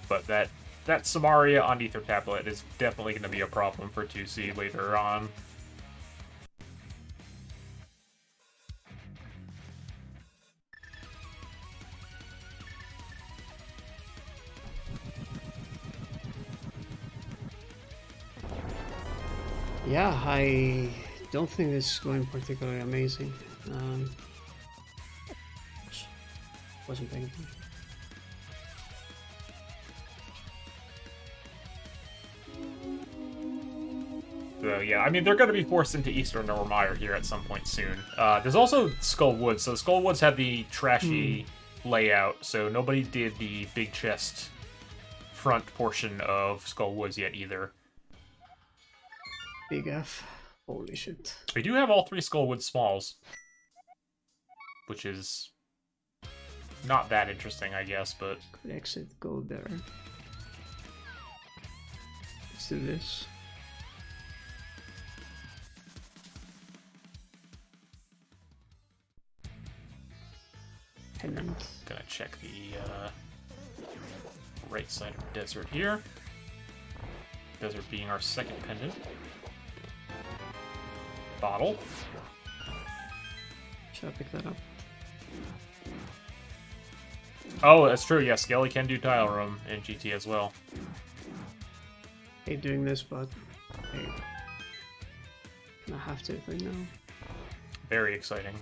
But that Samaria on Ether Tablet is definitely going to be a problem for 2C later on. Yeah, I don't think this is going particularly amazing. Wasn't paying attention. So yeah, I mean, they're going to be forced into Eastern or Mire here at some point soon. There's also Skull Woods. So Skull Woods had the trashy layout, so nobody did the big chest front portion of Skull Woods yet either. Big F. Holy shit. We do have all 3 Skullwood Smalls, which is not that interesting, I guess, but... Could exit, go there. Let's do this. Pendant. Gonna check the right side of Desert here. Desert being our second pendant. Bottle. Should I pick that up? Oh, that's true. Yeah, Skele can do Tile Room in GT as well. Hate doing this, but hey, I have to right now. Very exciting.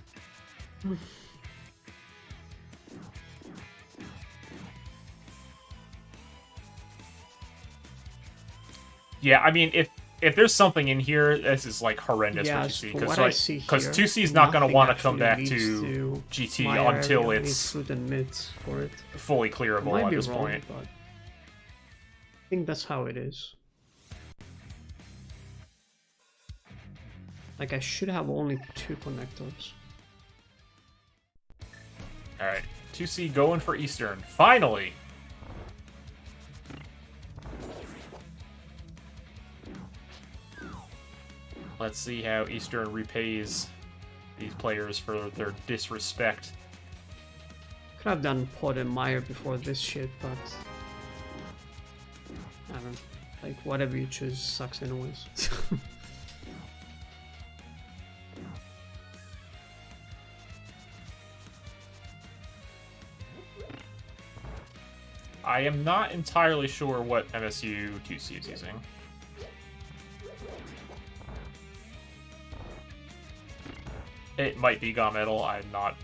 Yeah, I mean, if there's something in here, this is like horrendous for 2C, because 2C is not going to want to come back to GT until it's fully clearable at this point. But I think that's how it is. Like, I should have only 2 connectors. Alright, 2C going for Eastern. Finally! Let's see how Eastern repays these players for their disrespect. Could have done Pod and Mire before this shit, but I don't know. Like, whatever you choose sucks anyways. I am not entirely sure what MSU 2C is using. It might be Gunmetal. I'm not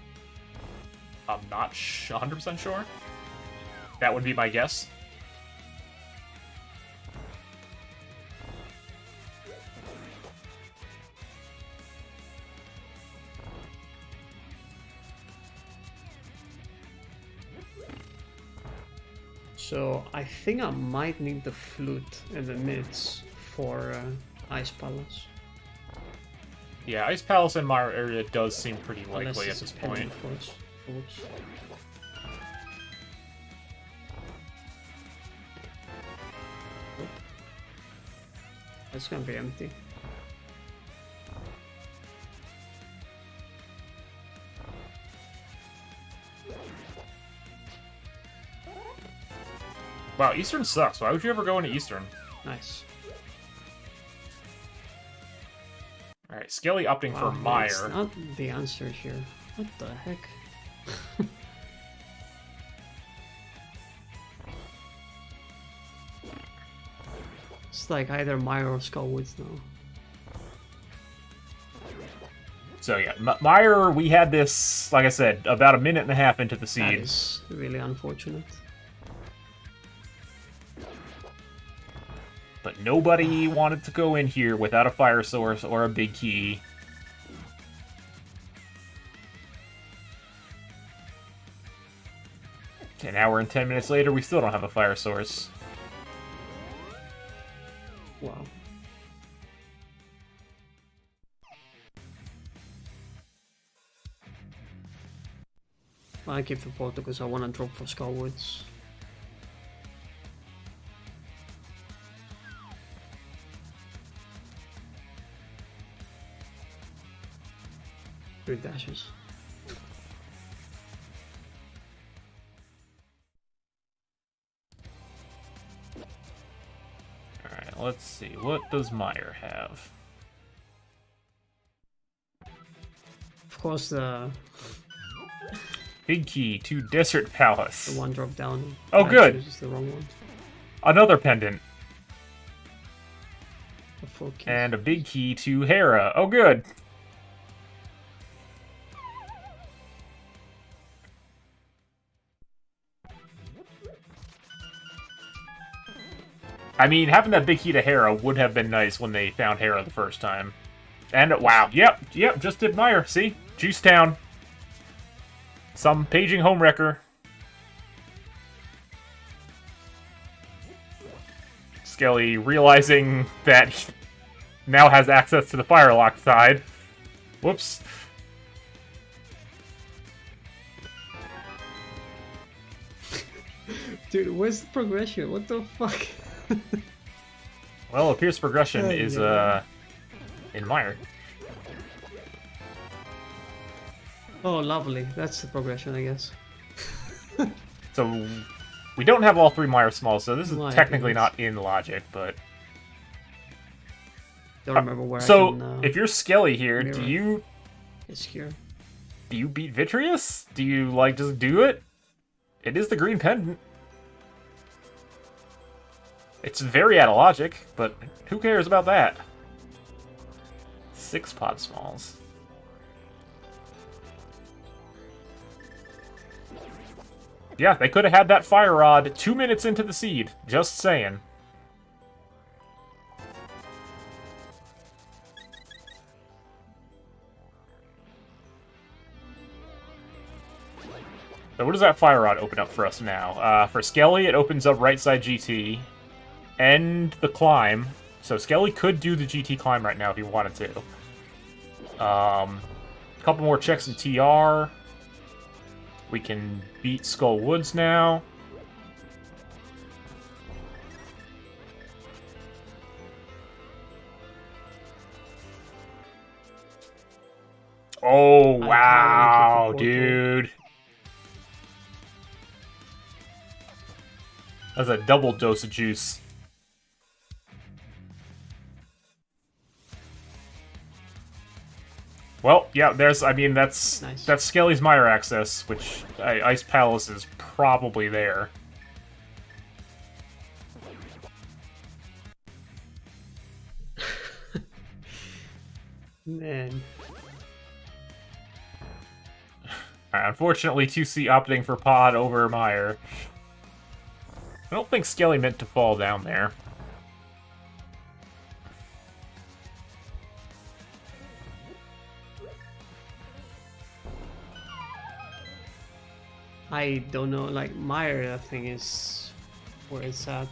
100% sure. That would be my guess. So I think I might need the flute in the mids for Ice Palace. Yeah, Ice Palace and Mire area does seem pretty likely at this point. Of course. Oops. Oop. It's gonna be empty. Wow, Eastern sucks. Why would you ever go into Eastern? Nice. Alright, Skele opting for Mire. That's not the answer here. What the heck? It's like either Mire or Skullwoods now. So yeah, Mire, we had this, like I said, about a minute and a half into the That seed. is really unfortunate. But nobody wanted to go in here without a fire source or a big key. An hour and 10 minutes later, we still don't have a fire source. Wow. I keep the portal because I want to drop for Skullwoods. Three dashes. Alright, let's see. What does Meyer have? Of course, the Big key to Desert Palace. one drop down. Oh, good. Is the wrong one. Another pendant. A full key. And a big key to Hera. Oh, good. I mean, having that big key to Hera would have been nice when they found Hera the first time. And, wow, yep, just did Meyer. See? Juice Town. Some paging homewrecker. Skele realizing that he now has access to the Firelock side. Whoops. Dude, where's the progression? What the fuck? Well, it appears progression is, in Meyer. Oh, lovely. That's the progression, I guess. So, we don't have all three Meyer Smalls, so this is My technically goodness. not in logic, but... Don't remember where I So, can... if you're Skele here, mirror. It's here. do you beat Vitreous? Do you, like, just do it? It is the green pendant. It's very out of logic, but who cares about that? 6 Pod Smalls. Yeah, they could have had that Fire Rod 2 minutes into the seed. Just saying. So what does that Fire Rod open up for us now? For Skele, it opens up right side GT. End the climb. So Skele could do the GT climb right now if he wanted to. A couple more checks in TR. We can beat Skull Woods now. Oh, wow, dude. That's a double dose of juice. Well, yeah, there's, I mean, that's Nice. that's Skele's Meyer access, which Ice Palace is probably there. Man. Unfortunately, TwoC opting for Pod over Meyer. I don't think Skele meant to fall down there. I don't know, like, Meyer, I think, is where it's at.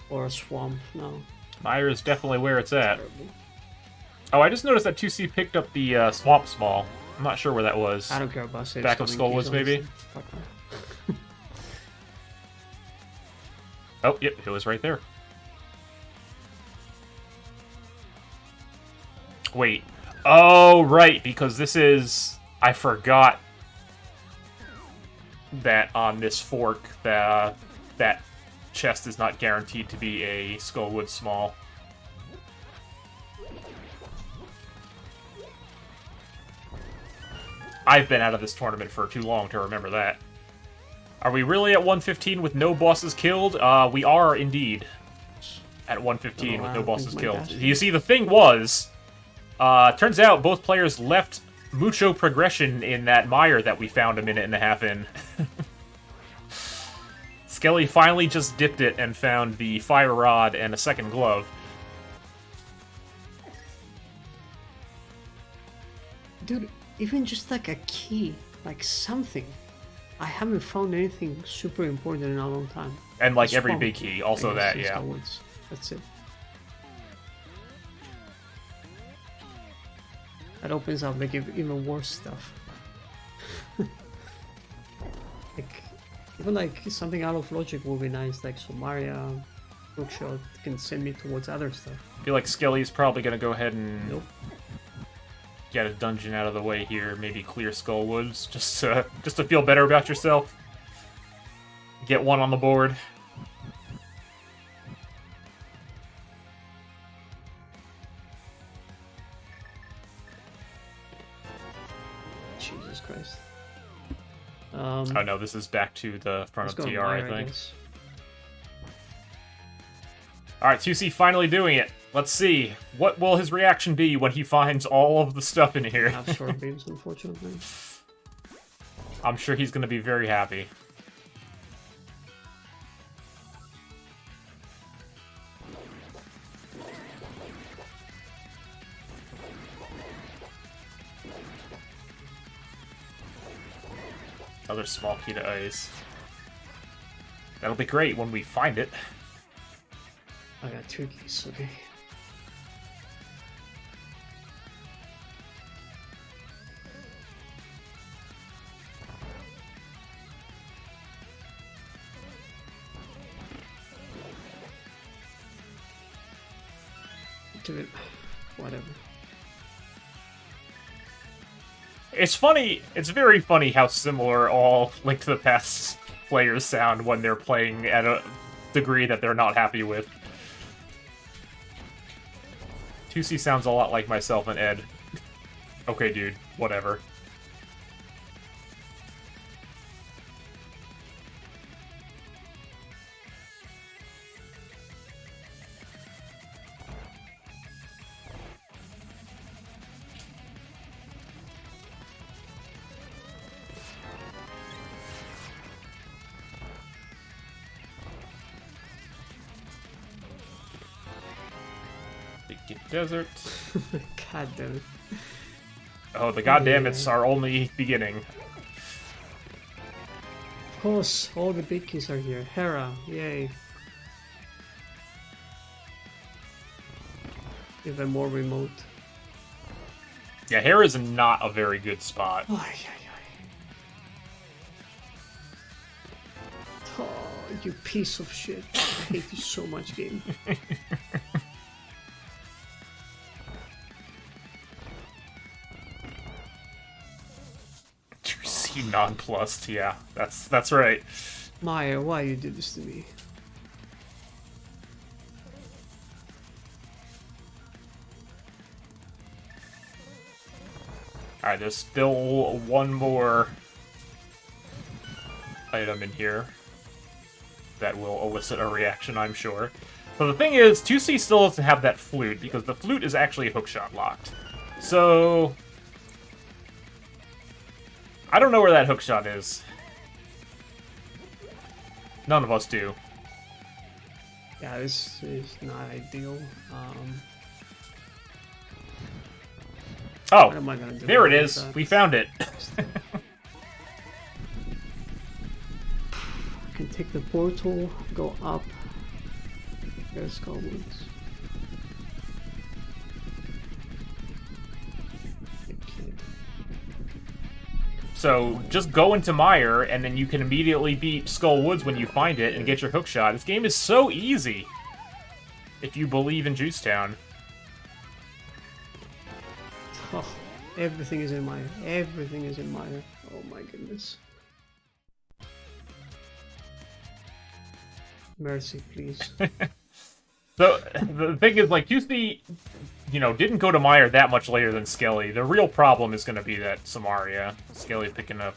Or a swamp now. Meyer is definitely where it's at. Terrible. Oh, I just noticed that 2C picked up the Swamp Small. I'm not sure where that was. I don't care about saves. Back of coming Skullwoods, keys, maybe? honestly. Fuck no. Oh, yep, it was right there. Wait. Oh, right, because this is... I forgot that on this fork, that chest is not guaranteed to be a Skullwood Small. I've been out of this tournament for too long to remember that. Are we really at 115 with no bosses killed? We are indeed at 115 with no bosses killed. You see, the thing was, turns out both players left mucho progression in that mire that we found a minute and a half in. Skele finally just dipped it and found the fire rod and a second glove. Dude, even just like a key, like something. I haven't found anything super important in a long time. And like every Swamp big key, also I guess, that, in yeah. Skullwoods. That's it. That opens up like even worse stuff. Like, even like something out of logic would be nice, like Somaria, Hookshot can send me towards other stuff. I feel like Skele's probably gonna go ahead and Nope. get a dungeon out of the way here. Maybe clear Skullwoods, just to feel better about yourself. Get one on the board. Jesus Christ. Oh no, this is back to the front of let's go TR, I Mire, think. guess. Alright, TwoC finally doing it. Let's see. What will his reaction be when he finds all of the stuff in here? Absorb beams, unfortunately. I'm sure he's going to be very happy. Another small key to ice. That'll be great when we find it. I got 2 keys, okay. Do it. Whatever. It's funny, it's very funny how similar all Link to the Past players sound when they're playing at a degree that they're not happy with. TwoC sounds a lot like myself and Ed. Okay, dude, whatever. Desert. God damn it. Oh, the goddammits are only beginning. Of course, all the big keys are here. Hera, yay. Even more remote. Yeah, Hera is not a very good spot. Ay, ay, ay. Oh, you piece of shit. I hate you so much, game. TwoC nonplussed, yeah, that's right. Maya, why you did this to me? Alright, there's still one more item in here that will elicit a reaction, I'm sure. But the thing is, TwoC still doesn't have that flute, because the flute is actually hookshot locked. So I don't know where that hookshot is. None of us do. Yeah, this is not ideal. Oh, What am I gonna do there it about is. that? We found it. I can take the portal, go up. There's goblins. Okay. So just go into Mire, and then you can immediately beat Skull Woods when you find it and get your hookshot. This game is so easy if you believe in Juicetown. Oh, everything is in Maya. Everything is in Maya. Oh my goodness. Mercy, please. So the thing is, like, TwoC, didn't go to Mire that much later than Skele. The real problem is going to be that Samaria. Skele picking up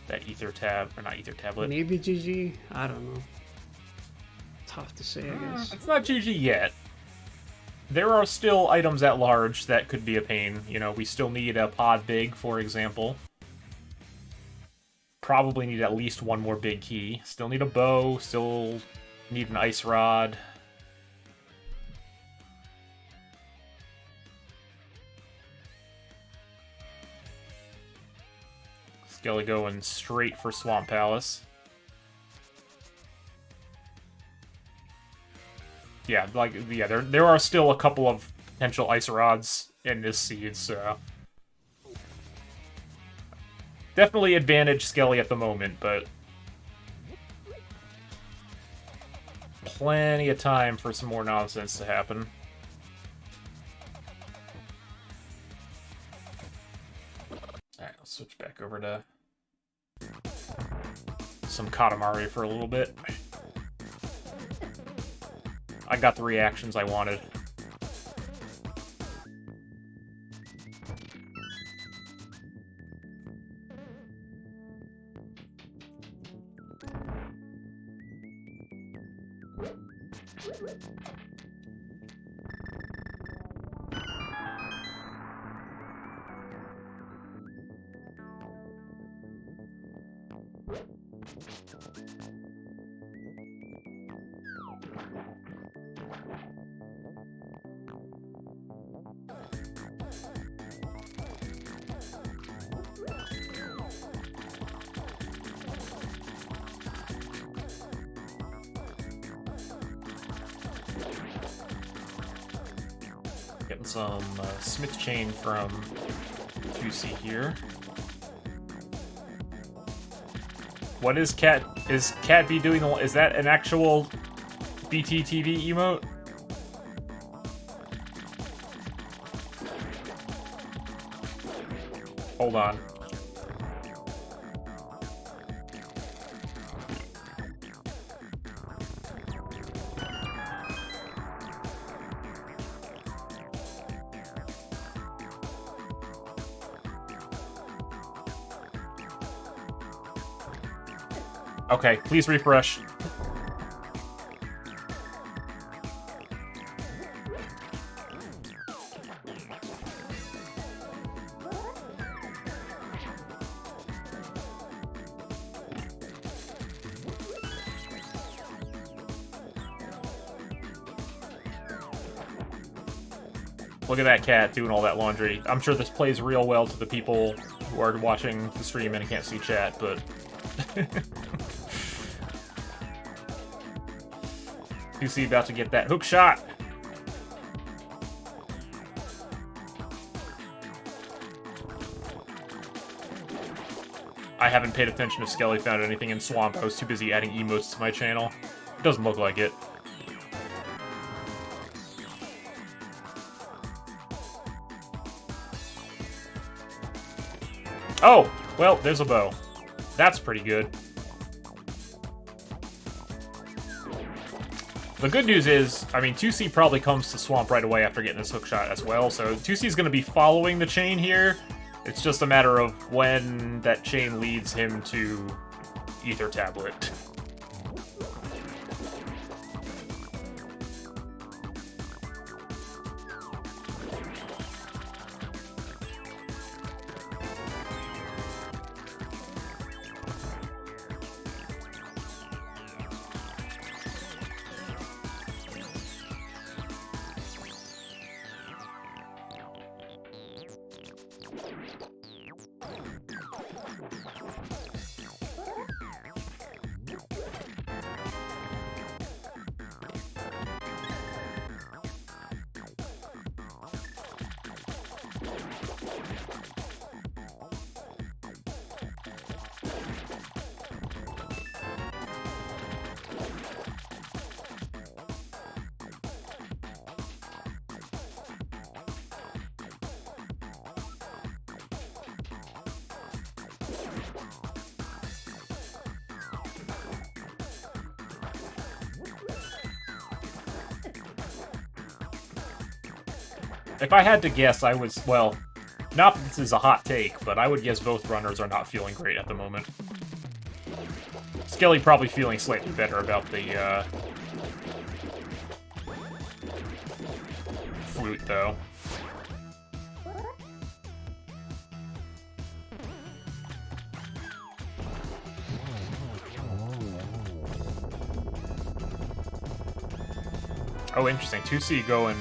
that Ether tab, or not Ether tablet. Maybe GG? I don't know. Tough to say, I guess. It's not GG yet. There are still items at large that could be a pain. We still need a pod big, for example. Probably need at least one more big key. Still need a bow, still need an ice rod. Skele going straight for Swamp Palace. Yeah, there are still a couple of potential ice rods in this seed, so Definitely advantage Skele at the moment, but plenty of time for some more nonsense to happen. Alright, let's switch back over to some Katamari for a little bit. I got the reactions I wanted. Getting some Smith chain from TwoC here. What is Cat? Is Cat B doing? Is that an actual BTTV emote? Hold on. Okay, please refresh. Look at that cat doing all that laundry. I'm sure this plays real well to the people who are watching the stream and can't see chat, but... TwoC about to get that hook shot. I haven't paid attention if Skele found anything in Swamp. I was too busy adding emotes to my channel. It doesn't look like it. Oh! Well, there's a bow. That's pretty good. The good news is, I mean, TwoC probably comes to Swamp right away after getting this hookshot as well, so TwoC is going to be following the chain here. It's just a matter of when that chain leads him to Ether Tablet. If I had to guess, I was, well, not that this is a hot take, but I would guess both runners are not feeling great at the moment. Skele probably feeling slightly better about the, flute, though. Oh, interesting. TwoC going...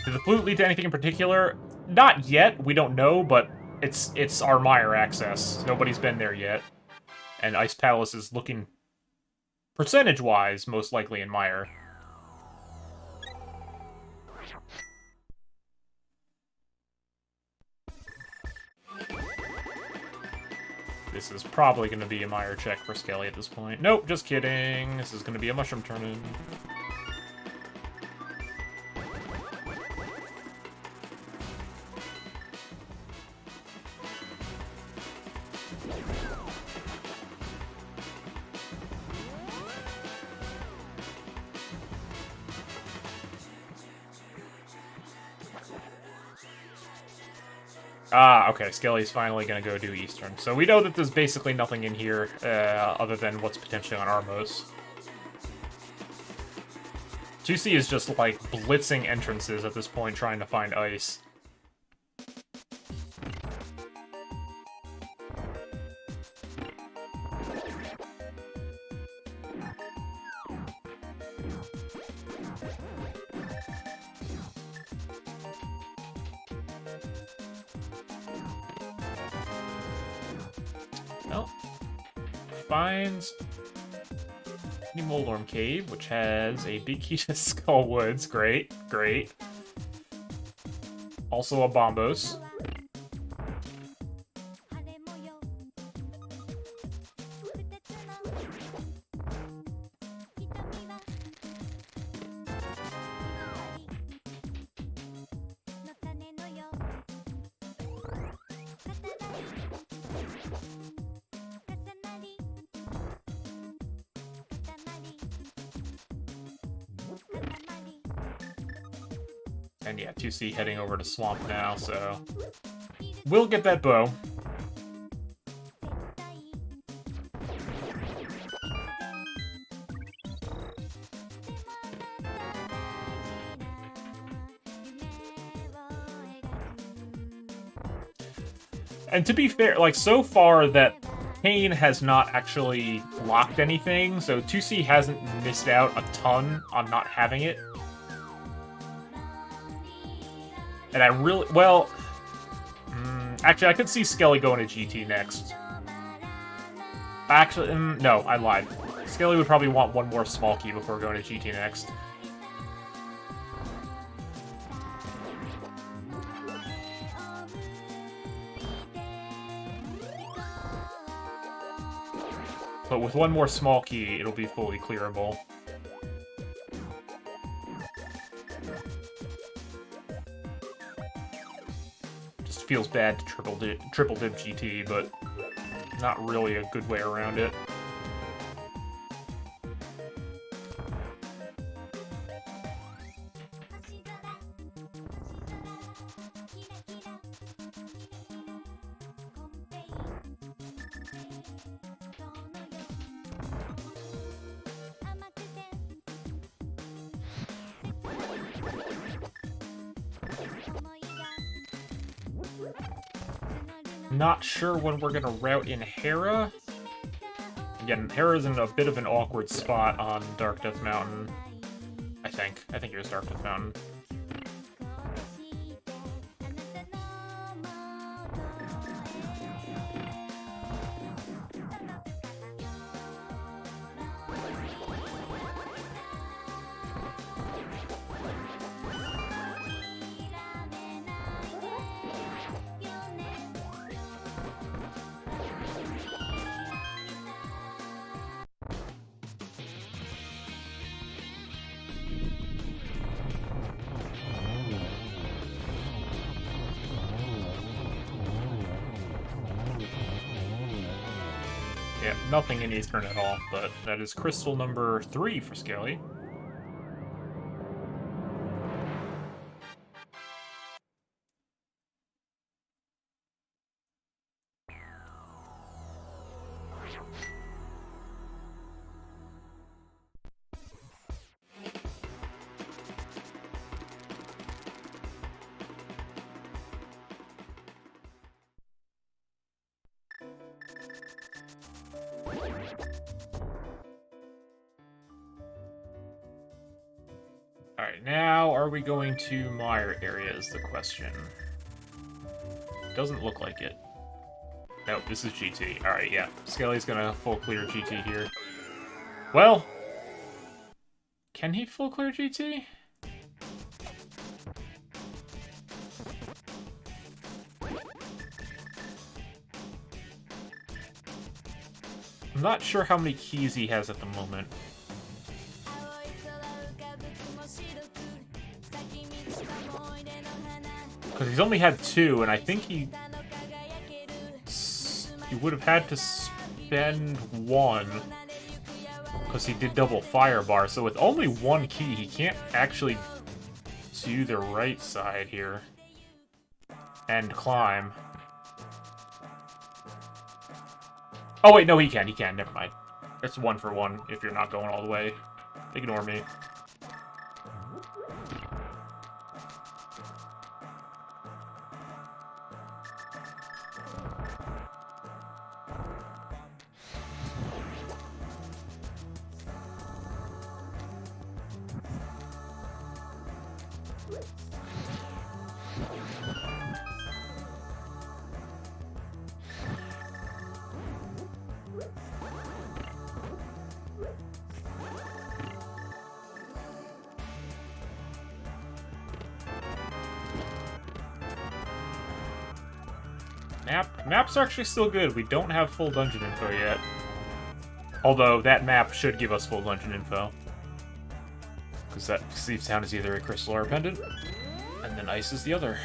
Did the flute lead to anything in particular? Not yet. We don't know, but it's our Mire access. Nobody's been there yet. And Ice Palace is looking, percentage-wise, most likely in Mire. This is probably going to be a Meyer check for Skele at this point. Nope, just kidding. This is going to be a mushroom turn-in. Ah, okay, Skele's finally gonna go do Eastern. So we know that there's basically nothing in here other than what's potentially on Armos. TwoC is just, like, blitzing entrances at this point, trying to find ice. Well, finds Moldorm Cave, which has a big key to Skull Woods. Great, great. Also a Bombos. And yeah, TwoC heading over to Swamp now, so we'll get that bow. And to be fair, like, so far that Kane has not actually blocked anything, so TwoC hasn't missed out a ton on not having it. And I really, well, actually, I could see Skele going to GT next. Actually, no, I lied. Skele would probably want one more small key before going to GT next. But with one more small key, it'll be fully clearable. Feels bad to triple dip GT, but not really a good way around it. Not sure when we're gonna route in Hera. Again, Hera's in a bit of an awkward spot on Dark Death Mountain. I think it was Dark Death Mountain. Yeah, nothing in Eastern at all, but that is crystal number 3 for Skele. Alright, now are we going to Meyer area is the question. Doesn't look like it. Nope, this is GT. Alright, yeah. Skele's gonna full clear GT here. Well, can he full clear GT? I'm not sure how many keys he has at the moment. Because he's only had 2, and I think he would have had to spend 1. Because he did double fire bar, so with only 1 key, he can't actually do the right side here. And climb. Oh wait, no, he can, never mind. It's 1 for 1 if you're not going all the way. Ignore me. Maps are actually still good. We don't have full dungeon info yet. Although, that map should give us full dungeon info. Because that Sleeps Town is either a crystal or a pendant. And then ice is the other.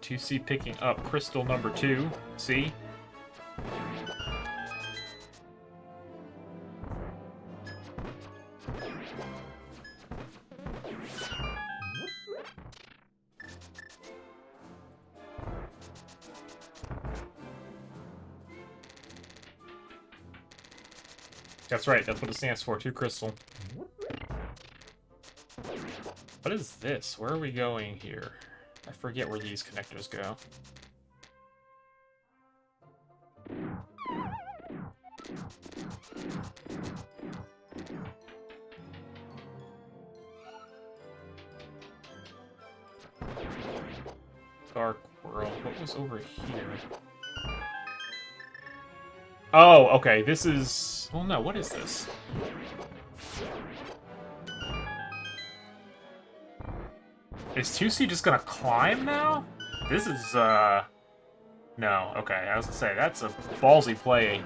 TwoC picking up crystal number 2. See? That's right, that's what it stands for, 2 crystal. What is this? Where are we going here? I forget where these connectors go. Dark World. What was over here? Oh, okay. This is... Oh no, what is this? Is TwoC just gonna climb now? This is, No, okay, I was gonna say, that's a ballsy play.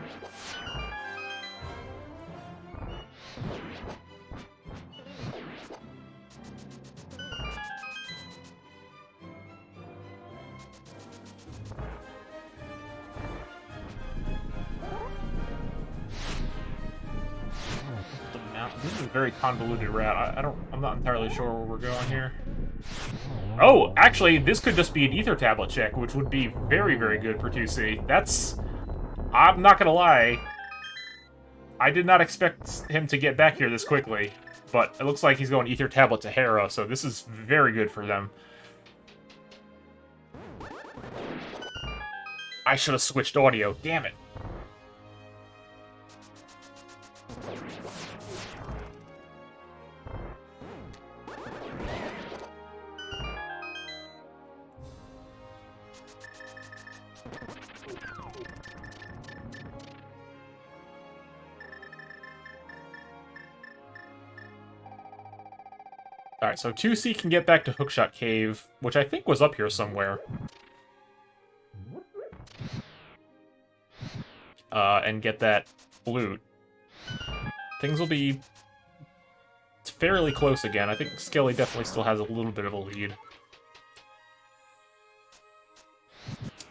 This is a very convoluted route. I'm not entirely sure where we're going here. Oh, actually, this could just be an ether tablet check, which would be very, very good for TwoC. That's... I'm not gonna lie. I did not expect him to get back here this quickly, but it looks like he's going ether tablet to Hera, so this is very good for them. I should have switched audio. Damn it. Alright, so TwoC can get back to Hookshot Cave, which I think was up here somewhere. And get that loot. Things will be fairly close again. I think Skele definitely still has a little bit of a lead.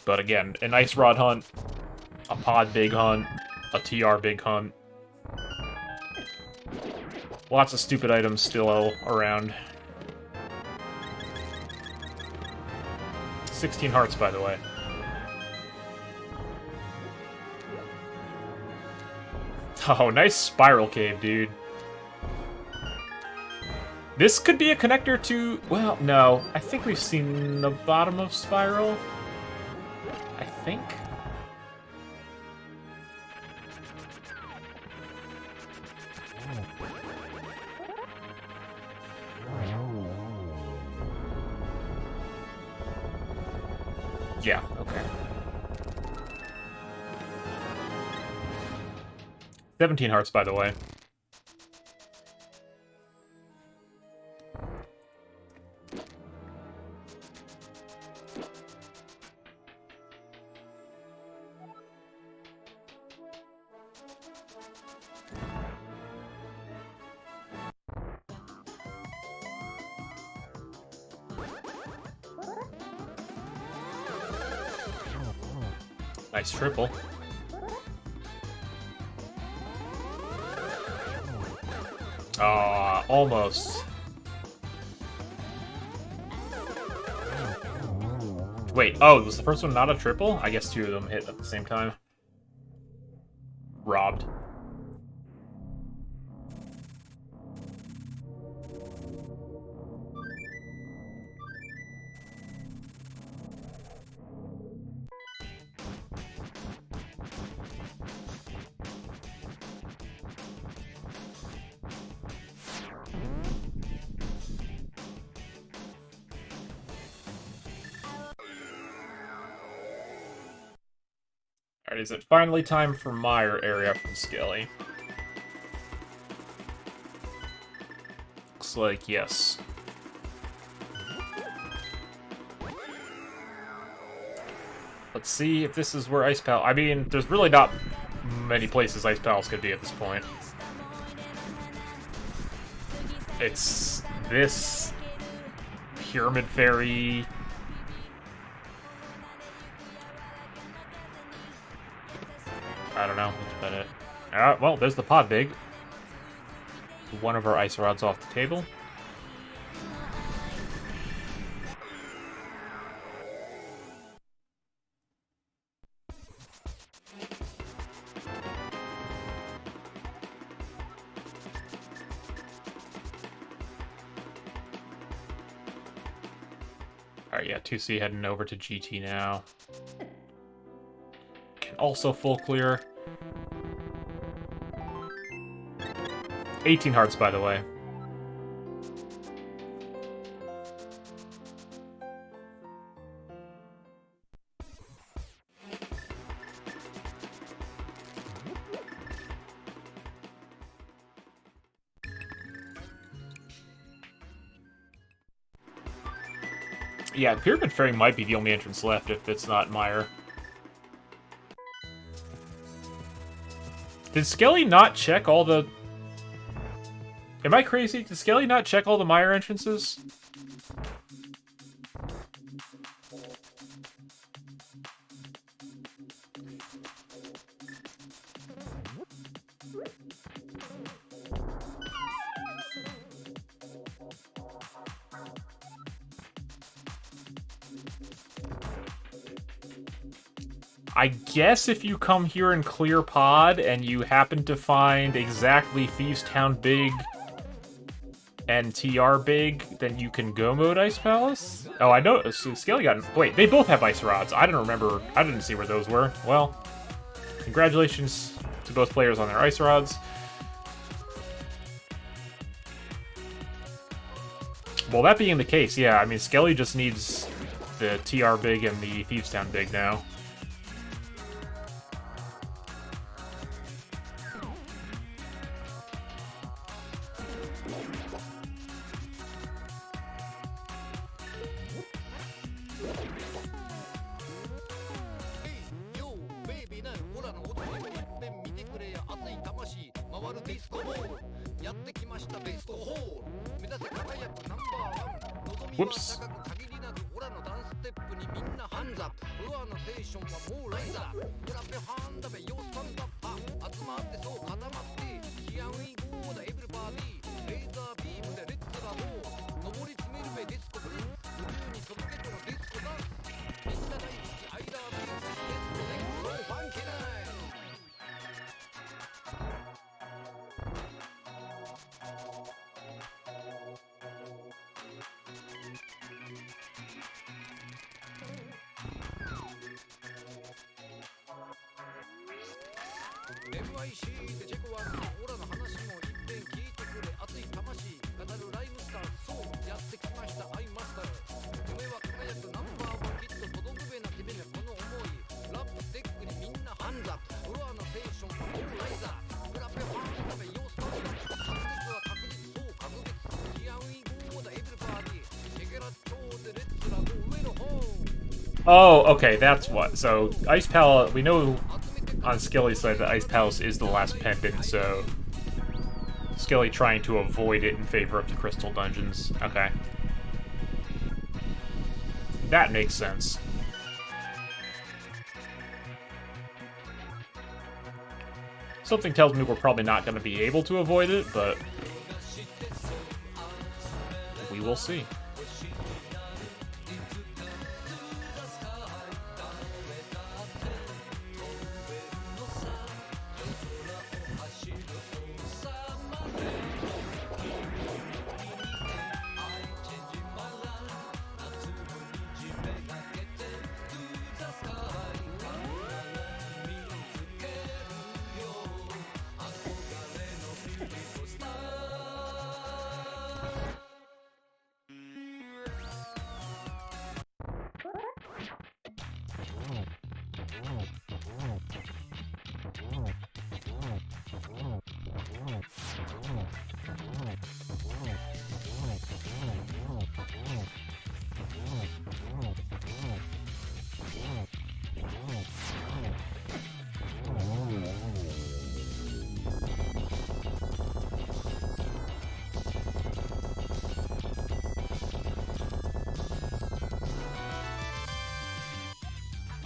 But again, an Ice Rod hunt, a Pod big hunt, a TR big hunt. Lots of stupid items still around. 16 hearts, by the way. Oh, nice spiral cave, dude. This could be a connector to... Well, no. I think we've seen the bottom of Spiral. I think. Yeah, okay. 17 hearts, by the way. Nice triple. Almost. Wait, oh, was the first one not a triple? I guess two of them hit at the same time. Robbed. Alright, is it finally time for Mire area from Skele? Looks like yes. Let's see if this is where Ice Pal... I mean, there's really not many places Ice Pals could be at this point. It's this... Pyramid Fairy... I don't know. That's about it. Well, there's the pod big. One of our ice rods off the table. Alright, yeah, 2C heading over to GT now. Can also full clear. 18 hearts, by the way. Yeah, Pyramid Fairy might be the only entrance left if it's not Mire. Did Skele not check all the... Am I crazy? Did Skele not check all the Mire entrances? I guess if you come here and clear pod and you happen to find exactly Thieves Town big and TR big, then you can go mode Ice Palace? Oh, I know. So Skele got... Wait, they both have ice rods. I didn't remember. I didn't see where those were. Well, congratulations to both players on their ice rods. Well, that being the case, yeah, I mean, Skele just needs the TR big and the Thieves Town big now. Whoops. Oh, okay, that's what. So, Ice Palace, we know on Skele's side that Ice Palace is the last pendant, so Skele trying to avoid it in favor of the Crystal Dungeons. Okay. That makes sense. Something tells me we're probably not going to be able to avoid it, but we will see.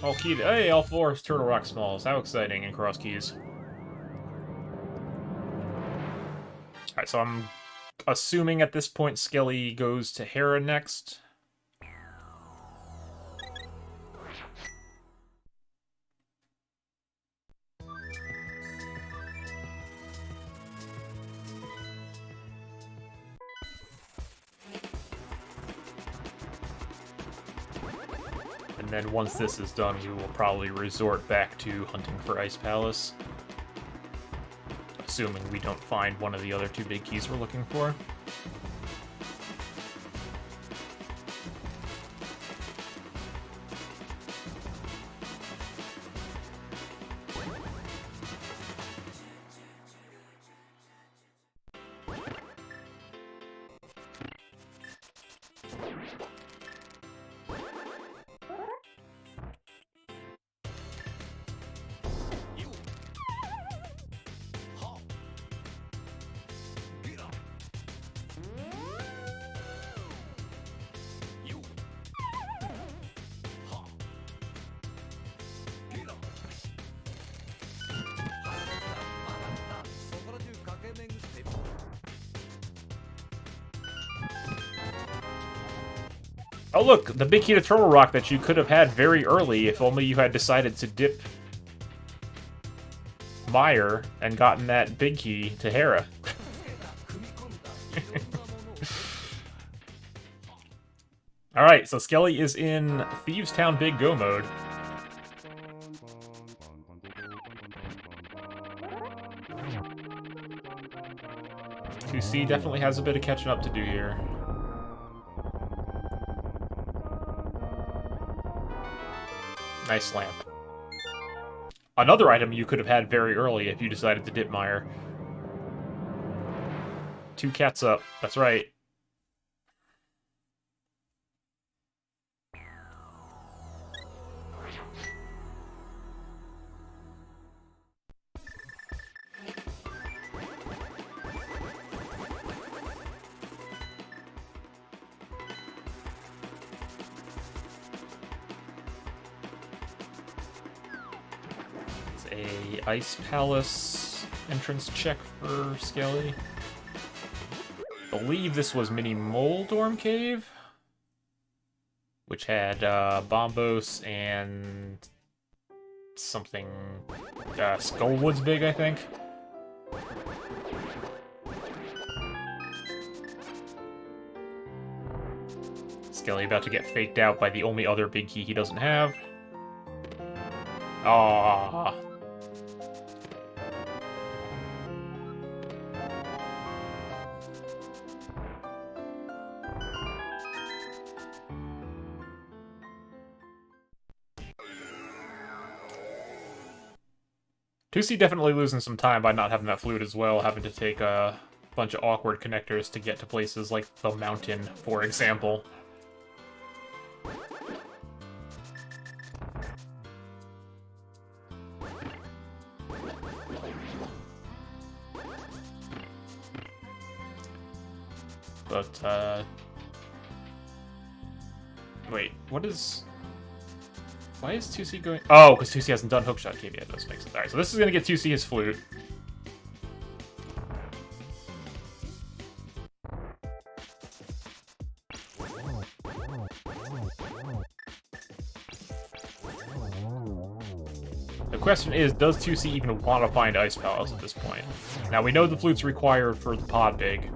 All key to, hey, all four Turtle Rock Smalls. How exciting in Cross Keys. Alright, so I'm assuming at this point Skele goes to Hera next. And then once this is done, we will probably resort back to hunting for Ice Palace. Assuming we don't find one of the other two big keys we're looking for. Oh look, the big key to Turtle Rock that you could have had very early if only you had decided to dip Meyer and gotten that big key to Hera. Alright, so Skele is in Thieves Town Big Go mode. TwoC definitely has a bit of catching up to do here. Nice lamp. Another item you could have had very early if you decided to dip Meyer. 2 cats up. That's right. A Ice Palace entrance check for Skele. I believe this was Mini Moldorm Cave, which had Bombos and something Skullwood's big, I think. Skele about to get faked out by the only other big key he doesn't have. Aww. TwoC definitely losing some time by not having that flute as well, having to take a bunch of awkward connectors to get to places like the mountain, for example. But, wait, what is... Why is TwoC going... Oh, because TwoC hasn't done hookshot cave yet. This makes sense. Alright, so this is going to get TwoC his flute. The question is, does TwoC even want to find Ice Palace at this point? Now, we know the flute's required for the pod big.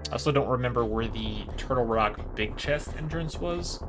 I also don't remember where the Turtle Rock Big Chest entrance was.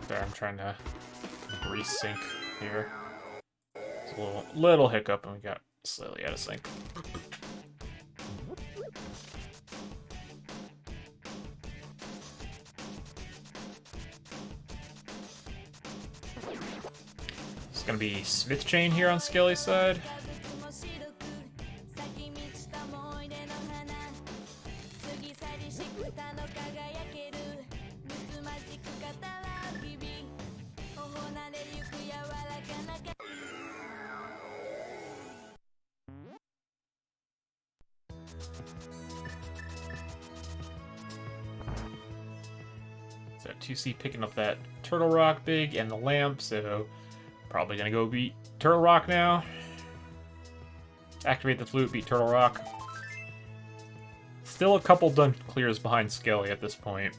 Sorry, I'm trying to resync here. It's a little hiccup, and we got slightly out of sync. It's gonna be Smith Chain here on Skele's side. So TwoC picking up that Turtle Rock Big and the lamp, so probably gonna go beat Turtle Rock now. Activate the flute, beat Turtle Rock. Still a couple done clears behind Skele at this point.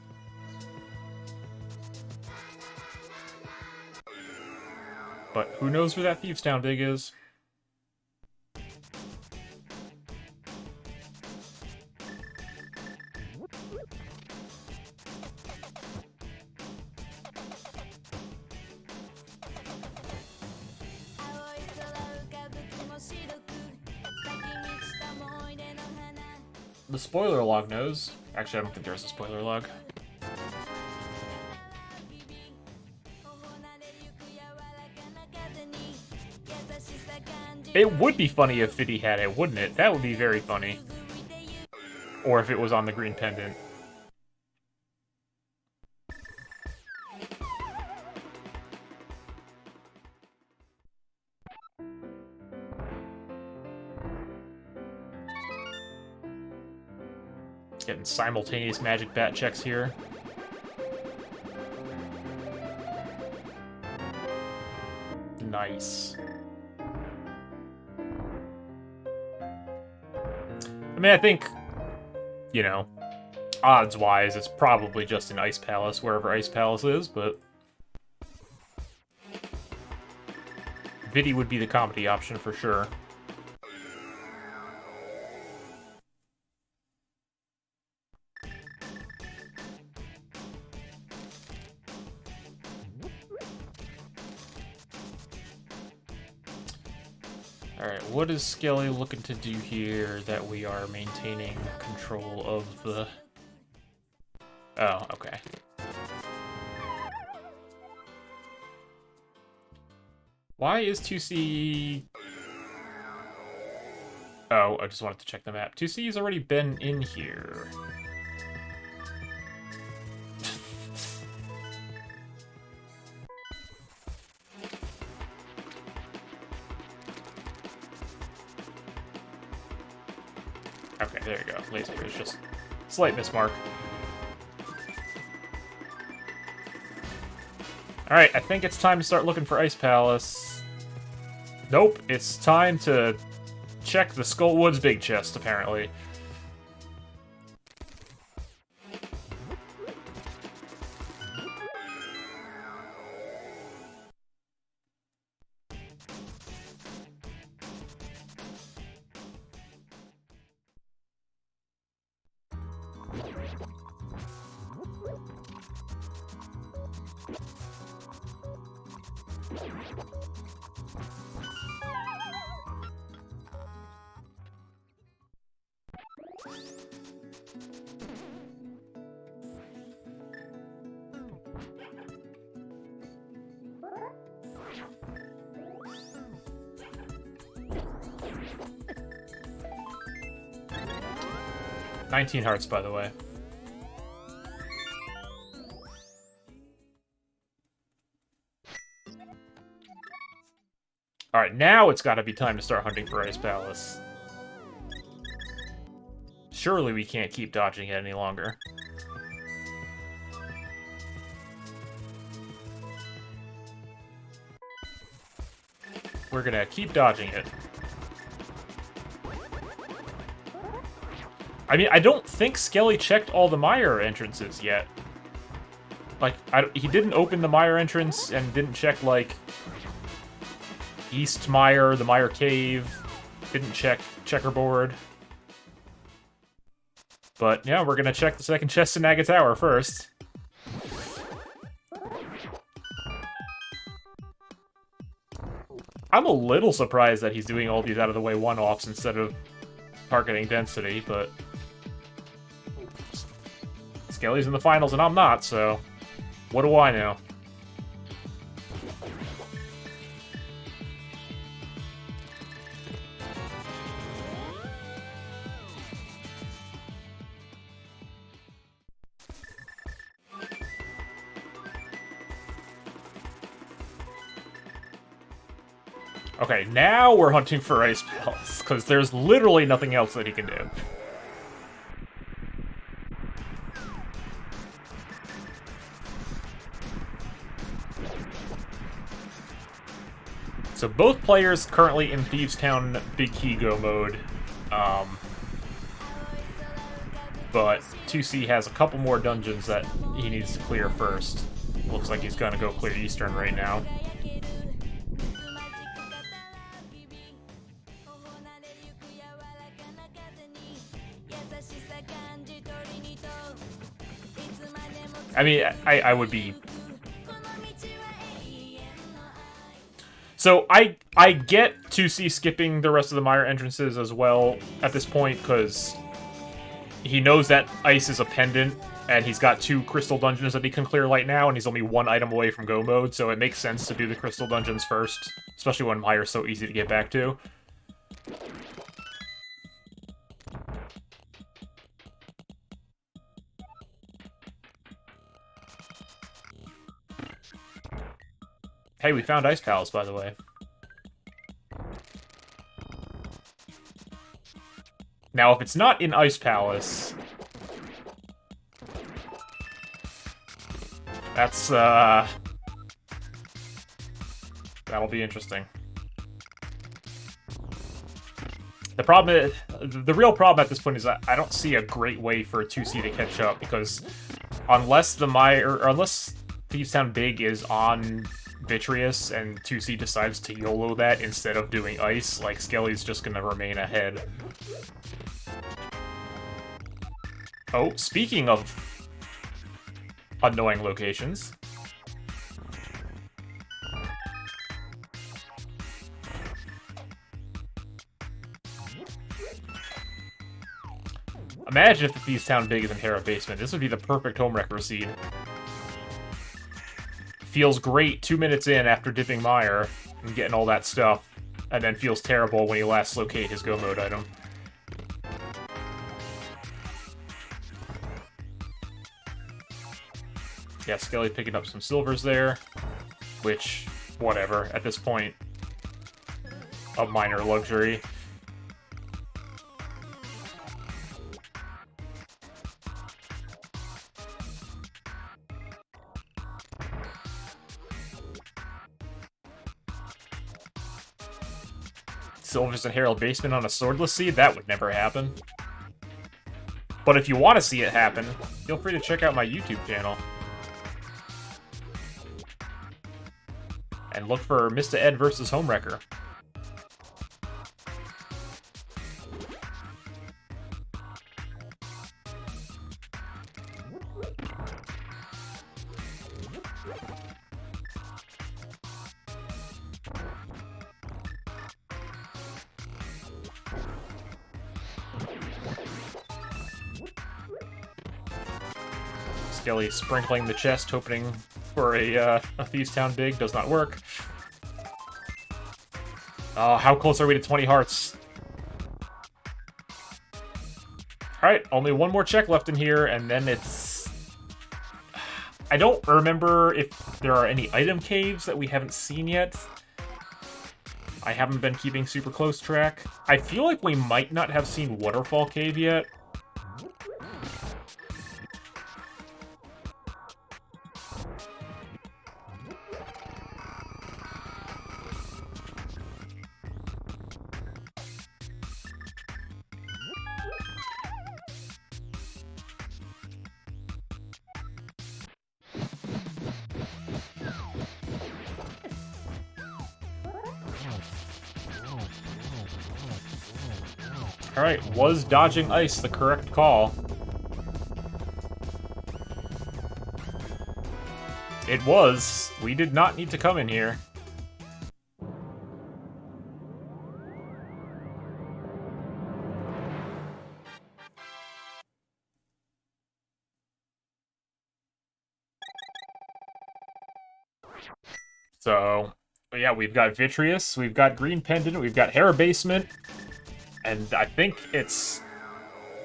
But who knows where that Thieves Town Big is? The spoiler log knows. Actually, I don't think there's a spoiler log. It would be funny if Viddy had it, wouldn't it? That would be very funny. Or if it was on the green pendant. Getting simultaneous magic bat checks here. Nice. I mean, I think, you know, odds-wise, it's probably just an Ice Palace, wherever Ice Palace is, but Viddy would be the comedy option for sure. Alright, what is Skele looking to do here that we are maintaining control of the... Oh, okay. Why is TwoC... Oh, I just wanted to check the map. TwoC's already been in here. Okay, there you go. Laser is just slight mismark. Alright, I think it's time to start looking for Ice Palace. Nope, it's time to check the Skullwoods Big Chest, apparently. 19 hearts, by the way. Alright, now it's gotta be time to start hunting for Ice Palace. Surely we can't keep dodging it any longer. We're gonna keep dodging it. I mean, I don't think Skele checked all the Mire entrances yet. Like, he didn't open the Mire entrance and didn't check, like, East Mire, the Mire Cave. Didn't check Checkerboard. But, yeah, we're gonna check the second chest in Naga Tower first. I'm a little surprised that he's doing all these out-of-the-way one-offs instead of targeting density, but... Skele's in the finals and I'm not, so... What do I know? Okay, now we're hunting for Ice Palace, because there's literally nothing else that he can do. So both players currently in Thieves Town Big Key Go mode, but TwoC has a couple more dungeons that he needs to clear first. Looks like he's gonna go clear Eastern right now. I mean, I would be... So, I get TwoC skipping the rest of the Mire entrances as well at this point, because he knows that Ice is a pendant, and he's got 2 Crystal Dungeons that he can clear right now, and he's only 1 item away from Go mode, so it makes sense to do the Crystal Dungeons first, especially when Mire's so easy to get back to. Hey, we found Ice Palace, by the way. Now, if it's not in Ice Palace... That's, that'll be interesting. The problem is... The real problem at this point is that I don't see a great way for TwoC to catch up, because unless the unless Thieves Town Big is on Vitreous and TwoC decides to YOLO that instead of doing Ice, like, Skele's just gonna remain ahead. Oh, speaking of annoying locations. Imagine if the Thieves Town Big is in Terra Basement. This would be the perfect Homewrecker seed. Feels great 2 minutes in after dipping Mire and getting all that stuff, and then feels terrible when he last locate his Go mode item. Yeah, Skele picking up some silvers there, which, whatever, at this point, a minor luxury. Silvers and Herald Basement on a Swordless Seed? That would never happen. But if you want to see it happen, feel free to check out my YouTube channel. And look for Mr. Ed versus Homewrecker. Skele sprinkling the chest, hoping for a Thieves Town Big. Does not work. How close are we to 20 hearts? Alright, only one more check left in here, and then it's... I don't remember if there are any item caves that we haven't seen yet. I haven't been keeping super close track. I feel like we might not have seen Waterfall Cave yet. Alright, was dodging ice the correct call? It was. We did not need to come in here. So, yeah, we've got Vitreous, we've got Green Pendant, we've got Hair Basement, and I think it's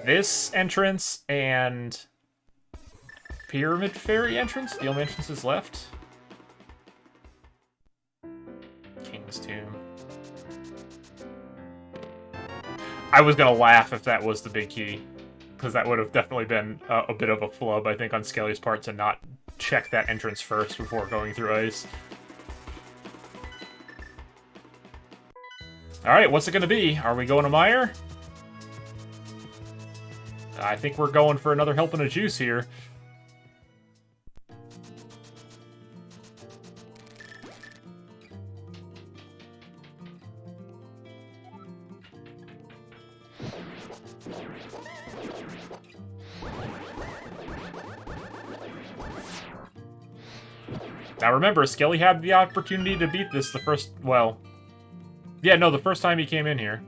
this entrance and Pyramid Fairy entrance? The only entrances left? King's Tomb. I was gonna laugh if that was the big key, because that would have definitely been a bit of a flub, I think, on Skele's part to not check that entrance first before going through ice. Alright, what's it gonna be? Are we going to Mire? I think we're going for another helping of juice here. Now remember, Skele had the opportunity to beat this the first, well... Yeah, no, the first time he came in here.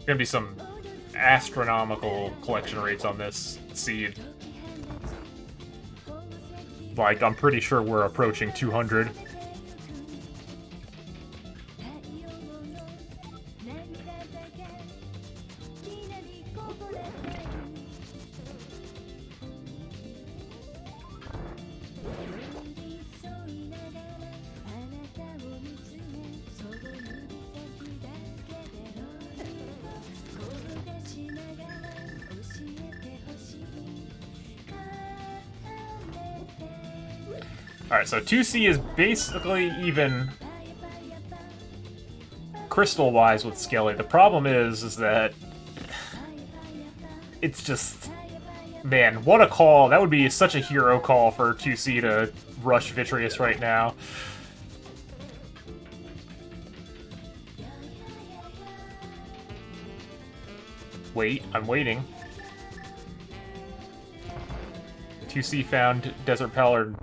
Gonna be some astronomical collection rates on this seed. Like, I'm pretty sure we're approaching 200. Alright, so 2C is basically even crystal-wise with Skele. The problem is that it's just... Man, what a call. That would be such a hero call for 2C to rush Vitreous right now. Wait, I'm waiting. 2C found Desert Pallor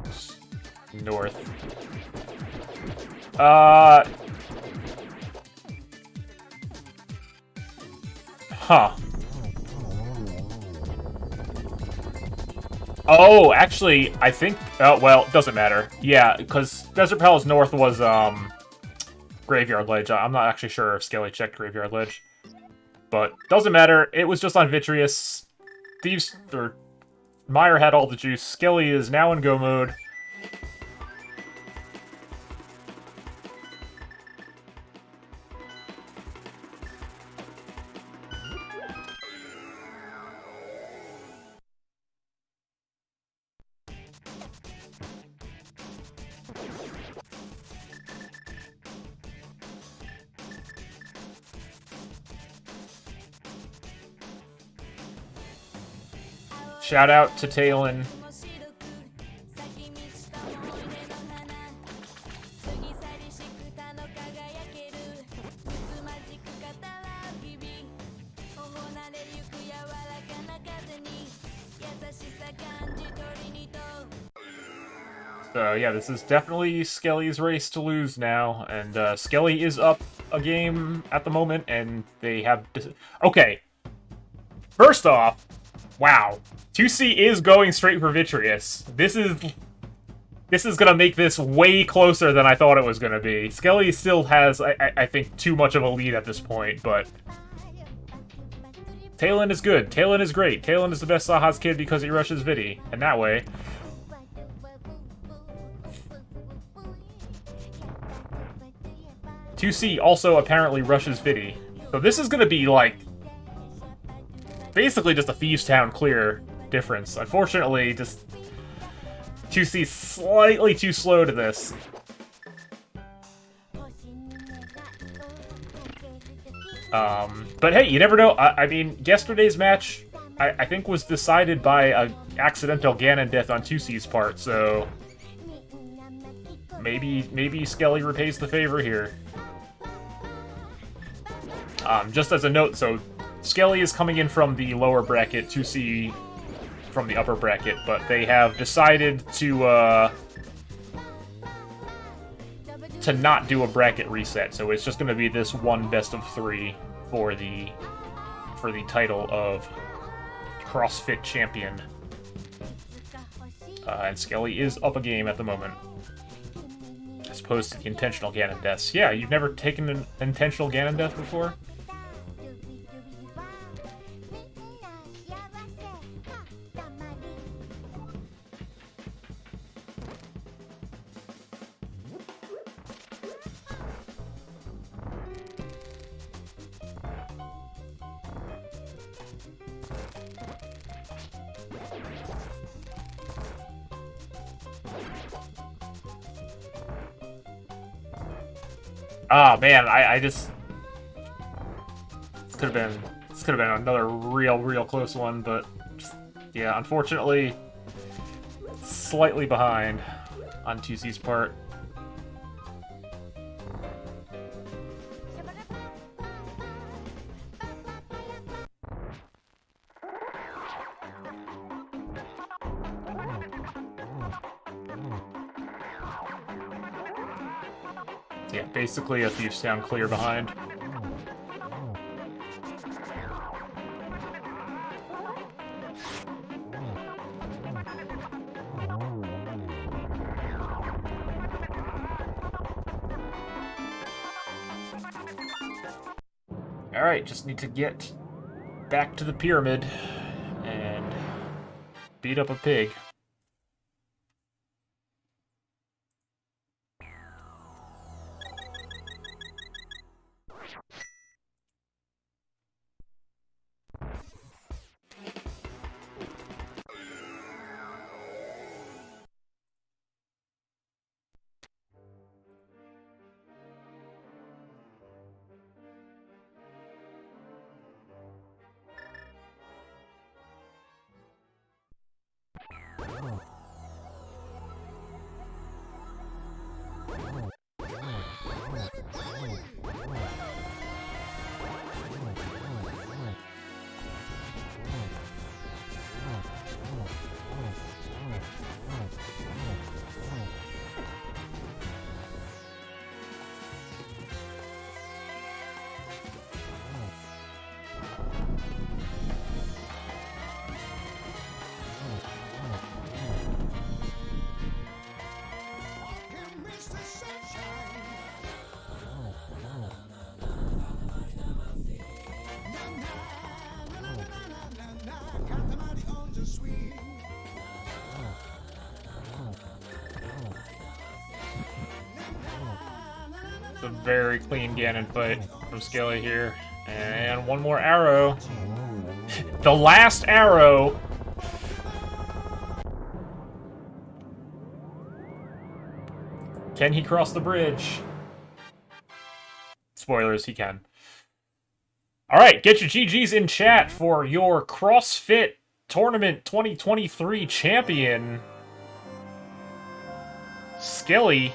north. Huh. Oh, actually, I think... Oh, well, it doesn't matter. Yeah, because Desert Palace North was, Graveyard Ledge. I'm not actually sure if Skele checked Graveyard Ledge. But, doesn't matter. It was just on Vitreous. Thieves... or Mire had all the juice. Skele is now in go mode. Shout out to Talon. So yeah, this is definitely Skele's race to lose now, and Skele is up a game at the moment, and they have... Okay. First off, wow. TwoC is going straight for Vitreous. This is gonna make this way closer than I thought it was gonna be. Skele still has, I think, too much of a lead at this point, but... Talon is good. Talon is great. Talon is the best Saha's kid because he rushes Vidi. And that way... TwoC also apparently rushes Vidi. So this is gonna be, like... basically just a Thieves Town clear difference. Unfortunately, just... TwoC slightly too slow to this. But hey, you never know. I mean, yesterday's match, I think, was decided by a accidental Ganon death on TwoC's part, so... Maybe Skele repays the favor here. Just as a note, so Skele is coming in from the lower bracket, TwoC from the upper bracket, but they have decided to not do a bracket reset, so it's just going to be this one best of 3 for the title of CrossFit champion. And Skele is up a game at the moment, as opposed to the intentional Ganon deaths. Yeah, you've never taken an intentional Ganon death before? Ah, man, I just... This could have been another real close one, but just, yeah, unfortunately, slightly behind on TwoC's part. Yeah, basically a Thieves Town clear behind. Alright, just need to get back to the pyramid and beat up a pig. It's a very clean Ganon fight from Skele here. And one more arrow. The last arrow! Can he cross the bridge? Spoilers, he can. Alright, get your GGs in chat for your CrossFit Tournament 2023 champion, Skele.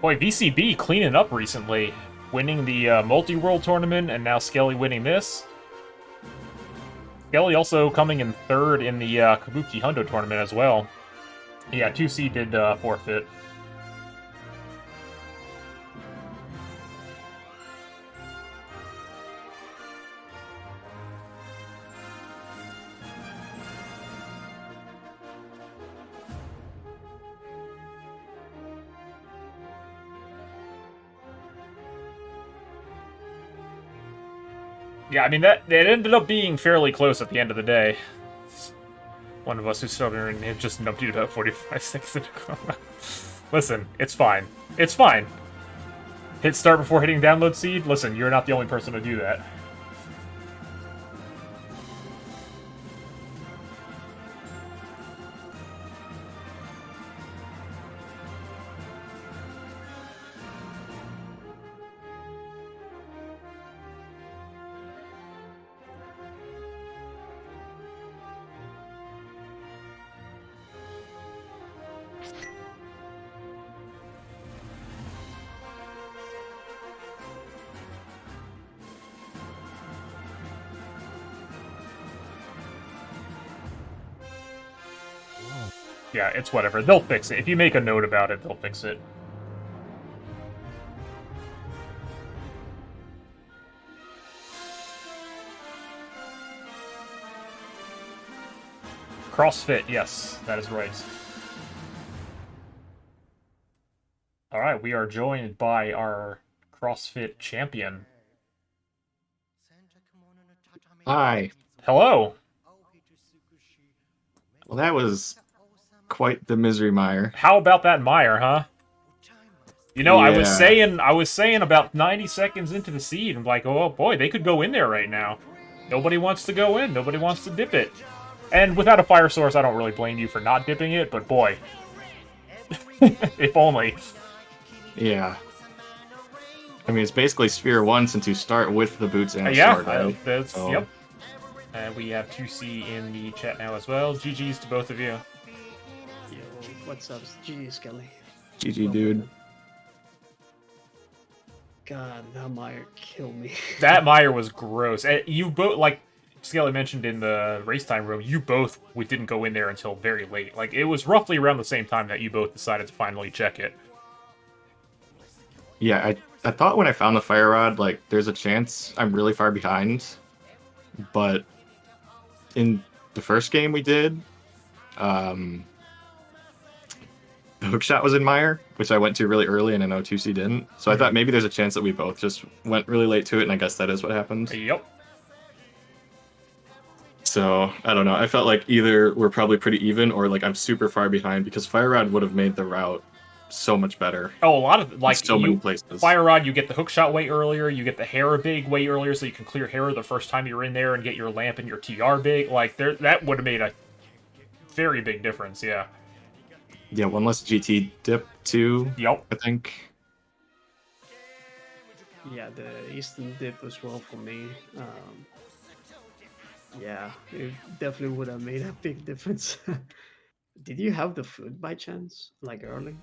Boy, VCB cleaning up recently. winning the multi-world tournament, and now Skele winning this. Skele also coming in third in the Kabuki Hundo tournament as well. Yeah, 2C did forfeit. Yeah, I mean, it ended up being fairly close at the end of the day. One of us who's stubborn and just numped you about 45 seconds. Listen, it's fine. It's fine. Hit start before hitting download seed? Listen, you're not the only person to do that. Yeah, it's whatever. They'll fix it. If you make a note about it, they'll fix it. Crossfit, yes, that is right. Alright, we are joined by our CrossFit champion. Hi. Hello! Well, that was quite the misery mire. How about that mire, huh? You know, Yeah. I was saying about 90 seconds into the seed, I'm like, oh boy, they could go in there right now. Nobody wants to go in, nobody wants to dip it. And without a fire source, I don't really blame you for not dipping it, but boy. If only. Yeah. I mean, it's basically Sphere 1 since you start with the boots and Yeah, sword, right? that's, So- yep. And we have 2C in the chat now as well. GG's to both of you. Yo, what's up? GG Skele. GG, dude. God, that mire killed me. That mire was gross. You both, like Skele mentioned in the race time room, we didn't go in there until very late. Like, it was roughly around the same time that you both decided to finally check it. Yeah, I thought when I found the fire rod, like, there's a chance I'm really far behind. But in the first game we did, the hookshot was in mire, which I went to really early, and I know 2C didn't. So I thought maybe there's a chance that we both just went really late to it, and I guess that is what happened. Yep. So, I don't know. I felt like either we're probably pretty even, or like I'm super far behind, because Fire Rod would have made the route so much better. Oh, a lot of, like, So many places. Fire Rod, you get the hookshot way earlier, you get the Hera big way earlier, so you can clear Hera the first time you're in there and get your lamp and your TR big. Like, that would have made a very big difference, yeah. Yeah, one less GT dip too, Yep. I think. Yeah, the Eastern dip as well for me. Yeah, it definitely would have made a big difference. Did you have the food by chance, like early?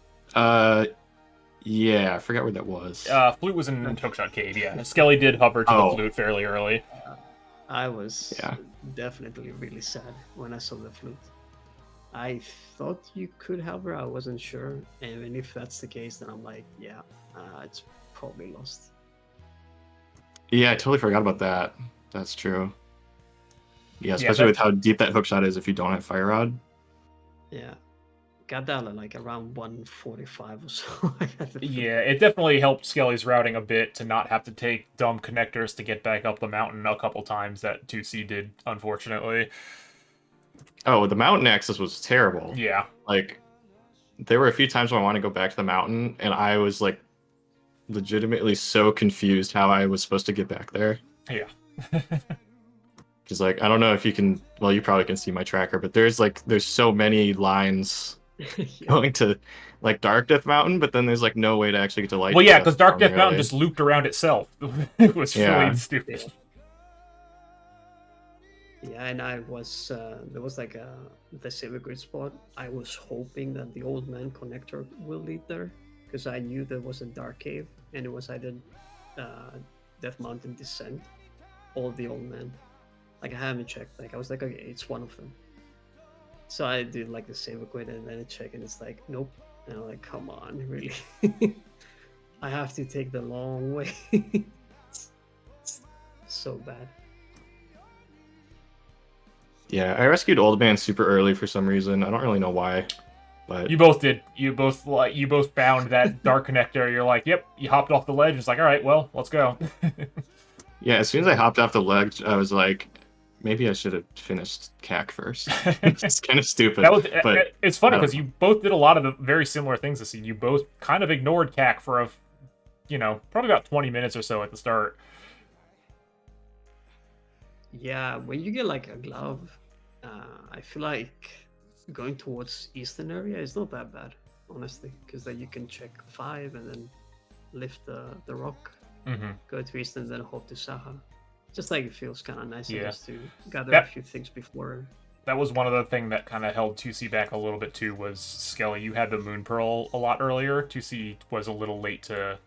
Yeah, I forgot where that was. Flute was in Hookshot Cave, yeah. Skele did hover to the flute fairly early. I was definitely really sad when I saw the flute. I thought you could have her, I wasn't sure. And if that's the case, then I'm like, yeah, it's probably lost. Yeah, I totally forgot about that. That's true. Yeah, especially with how deep that hookshot is if you don't have Fire Rod. Yeah. Got that at like around 145 or so. Yeah, it definitely helped Skele's routing a bit to not have to take dumb connectors to get back up the mountain a couple times that 2C did, unfortunately. Oh, the mountain access was terrible. Yeah. Like, there were a few times when I wanted to go back to the mountain, and I was like legitimately so confused how I was supposed to get back there. Yeah. Because, like, I don't know if you can, well, you probably can see my tracker, but there's so many lines going to, like, Dark Death Mountain, but then there's, like, no way to actually get to Light Well, yeah, Death because Dark Death really. Mountain just looped around itself. It was really stupid. Yeah, and I was, there was like the Civic Grid spot. I was hoping that the Old Man connector will lead there, because I knew there was a Dark Cave, and it was either Death Mountain Descent, all the old men. Like I haven't checked. Like I was like, okay, it's one of them. So I did like the save a quit and then I check and it's like, nope. And I'm like, come on, really? I have to take the long way. It's so bad. Yeah, I rescued Old Man super early for some reason. I don't really know why, but You both did. You both found that dark connector. You're like, yep. You hopped off the ledge. It's like, all right, well, let's go. yeah, as soon as I hopped off the ledge, I was like, maybe I should have finished CAC first. It's kind of stupid. But it's funny because you both did a lot of the very similar things this season. You both kind of ignored CAC for probably about 20 minutes or so at the start. Yeah, when you get like a glove, I feel like going towards eastern area is not that bad, honestly, because then you can check 5 and then lift the rock, go to eastern, then hop to Saha. Just like it feels kind of nice just to gather a few things before. That was one of the things that kind of held TwoC back a little bit too. Was Skele, you had the Moon Pearl a lot earlier. TwoC was a little late to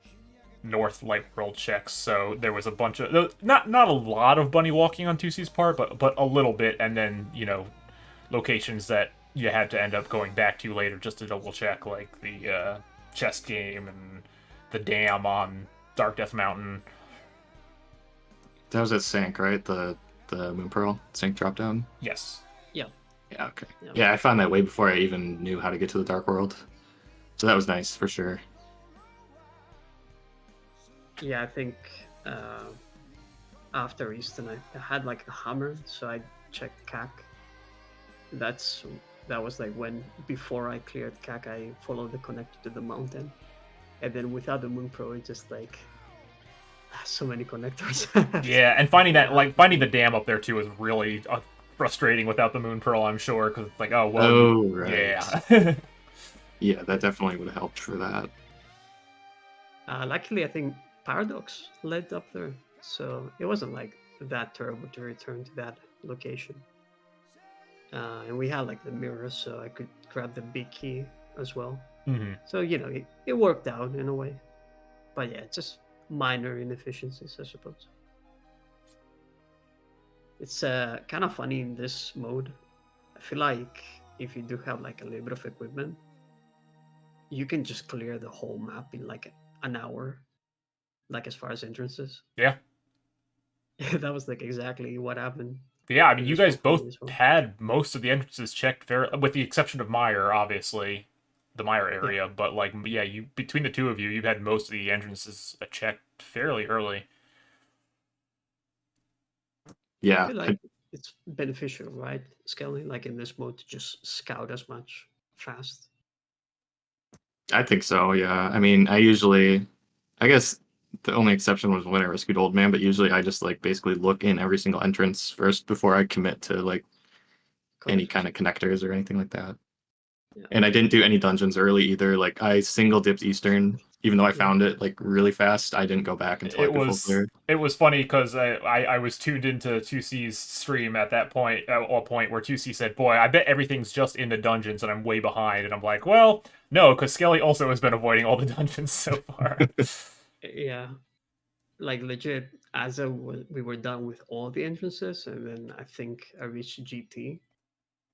North Light World checks, so there was a bunch of not a lot of bunny walking on TwoC's part, but a little bit, and then locations that you had to end up going back to later just to double check, like the chest game and the dam on Dark Death Mountain. That was at Sank, right? The Moon Pearl Sank drop down. Yes. Yeah. Yeah. Okay. Yeah, I found that way before I even knew how to get to the Dark World, so that was nice for sure. Yeah, I think after Eastern, I had like the hammer, so I checked CAC. That was like when before I cleared CAC, I followed the connector to the mountain, and then without the Moon Pro, it's just like so many connectors. Yeah, and finding the dam up there too is really frustrating without the Moon Pearl, I'm sure, because it's like, oh well. Oh right. Yeah. Yeah, that definitely would have helped for that. Luckily, I think Paradox led up there, so it wasn't like that terrible to return to that location. And we had like the mirror, so I could grab the big key as well. So it worked out in a way, but yeah, just minor inefficiencies, I suppose. It's kind of funny in this mode. I feel like if you do have like a little bit of equipment, you can just clear the whole map in like an hour, like as far as entrances. Yeah. That was like exactly what happened. Yeah, I mean, you guys both had most of the entrances checked, with the exception of Meyer, obviously, the Meyer area. Yeah. But like, yeah, between the two of you, had most of the entrances checked fairly early. Yeah, I feel like it's beneficial, right, Skele, like in this mode, to just scout as much fast. I think so. Yeah, I mean, I guess the only exception was when I rescued Old Man, but usually I just like basically look in every single entrance first before I commit to like any kind of connectors or anything like that. Yeah. And I didn't do any dungeons early either. Like I single dipped Eastern, even though I found it like really fast. I didn't go back until I could full clear. It was funny because I was tuned into TwoC's stream at that point, at a point where TwoC said, "Boy, I bet everything's just in the dungeons and I'm way behind." And I'm like, "Well, no, because Skele also has been avoiding all the dungeons so far." Yeah, like legit. As we were done with all the entrances, and then I think I reached GT.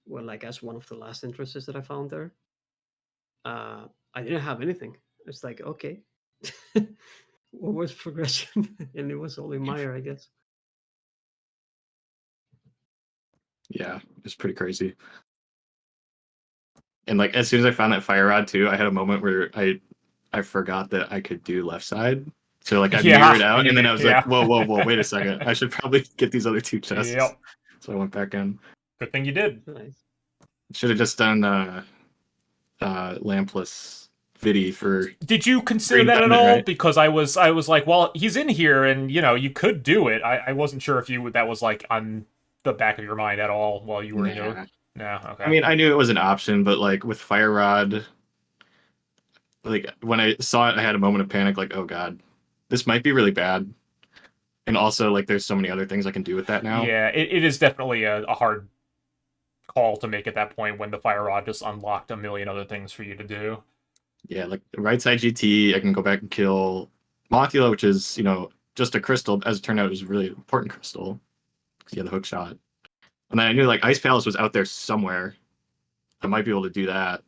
Well, like as one of the last entrances that I found there, I didn't have anything. It's like, okay, what was progression? And it was only Meyer, I guess. Yeah, it's pretty crazy. And like as soon as I found that fire rod too, I had a moment where I forgot that I could do left side. So like I mirrored out, and then I was like, whoa, wait a second. I should probably get these other 2 chests. Yep. So I went back in. Good thing you did. Nice. Should have just done lampless Vidi for. Did you consider that at all? Right? Because I was like, well, he's in here, and you could do it. I wasn't sure if that was like on the back of your mind at all while you were in there. No, okay. I mean, I knew it was an option, but like with Fire Rod, like when I saw it, I had a moment of panic. Like, oh god, this might be really bad. And also, like, there's so many other things I can do with that now. Yeah, it is definitely a hard call to make at that point when the Fire Rod just unlocked a million other things for you to do. Yeah, like right side GT, I can go back and kill Mothula, which is, just a crystal. As it turned out, it was a really important crystal because he had the hook shot. And then I knew like Ice Palace was out there somewhere. I might be able to do that,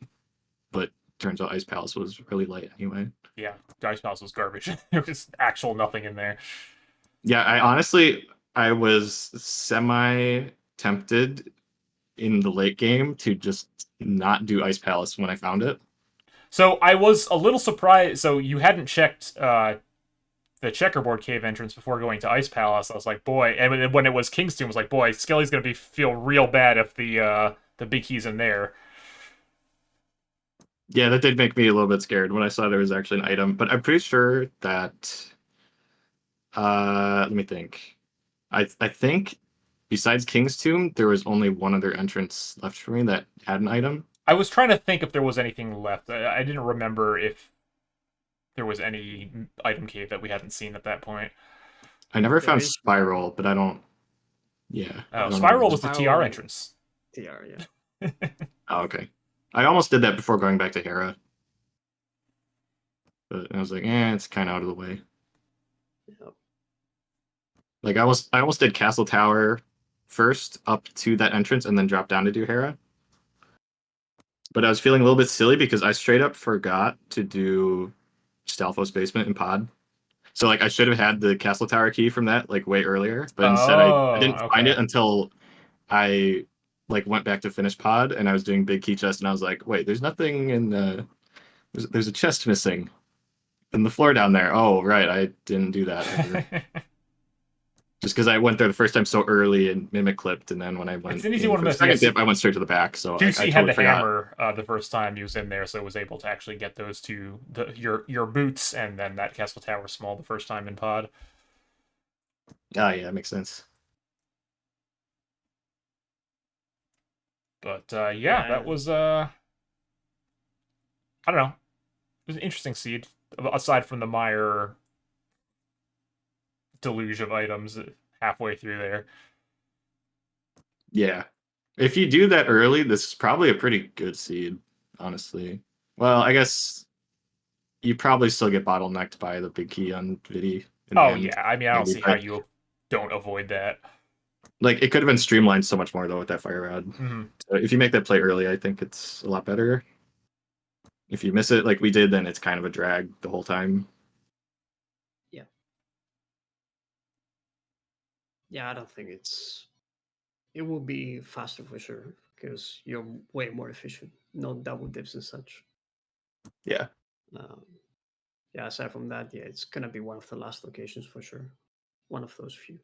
but turns out Ice Palace was really light anyway. Yeah, Dice Palace was garbage. There was actual nothing in there. Yeah, I was semi tempted in the late game to just not do Ice Palace when I found it. So I was a little surprised. So you hadn't checked the checkerboard cave entrance before going to Ice Palace. I was like, boy, and when it was King's Tomb, I was like, boy, Skele's gonna feel real bad if the big key's in there. Yeah, that did make me a little bit scared when I saw there was actually an item, but I'm pretty sure that let me think. I think besides King's Tomb, there was only one other entrance left for me that had an item. I was trying to think if there was anything left. I didn't remember if there was any item cave that we hadn't seen at that point. I never found Spiral, but I don't. Yeah. Oh, Spiral was the TR entrance. TR, yeah. Oh, okay. I almost did that before going back to Hera. But I was like, it's kind of out of the way. Yep. Like I almost did Castle Tower first up to that entrance and then dropped down to do Hera. But I was feeling a little bit silly because I straight up forgot to do Stalfos basement and pod. So like I should have had the Castle Tower key from that like way earlier, but instead I didn't find it until I like went back to finish pod and I was doing big key chest and I was like, wait, there's nothing in there's a chest missing in the floor down there. Oh right, I didn't do that. Just because I went there the first time so early and Mimic clipped, and then when I went it's an easy one to miss. Second dip, I went straight to the back. So TwoC I had the forgot. hammer the first time he was in there, so it was able to actually get those two, your boots, and then that Castle Tower small the first time in pod. Ah, yeah, makes sense. But yeah, that was I don't know. It was an interesting seed, aside from the Mire deluge of items halfway through there. Yeah. If you do that early, this is probably a pretty good seed, honestly. Well, I guess you probably still get bottlenecked by the big key on Vidi. Oh, yeah. I mean, I don't see how you don't avoid that. Like, it could have been streamlined so much more, though, with that Fire Rod. Mm-hmm. So if you make that play early, I think it's a lot better. If you miss it like we did, then it's kind of a drag the whole time. Yeah. Yeah, I don't think it will be faster for sure because you're way more efficient. No double dips and such. Yeah. Yeah, aside from that, yeah, it's gonna be one of the last locations for sure. One of those few.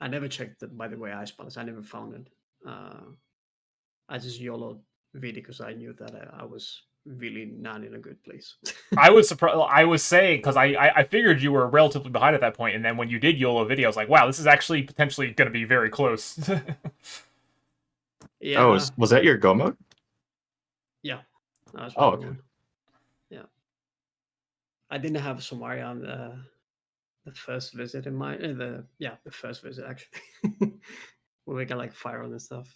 I never checked it, by the way, Ice Palace. I never found it. I just YOLO'd Vidi because I knew that I was really not in a good place. I was surprised. I was saying because I figured you were relatively behind at that point, and then when you did YOLO video, I was like, wow, this is actually potentially going to be very close. Yeah. Oh, was that your go mode? Yeah. Oh, okay. Yeah. I didn't have Somaria on the first visit in my the first visit actually. When we got like fire on and stuff.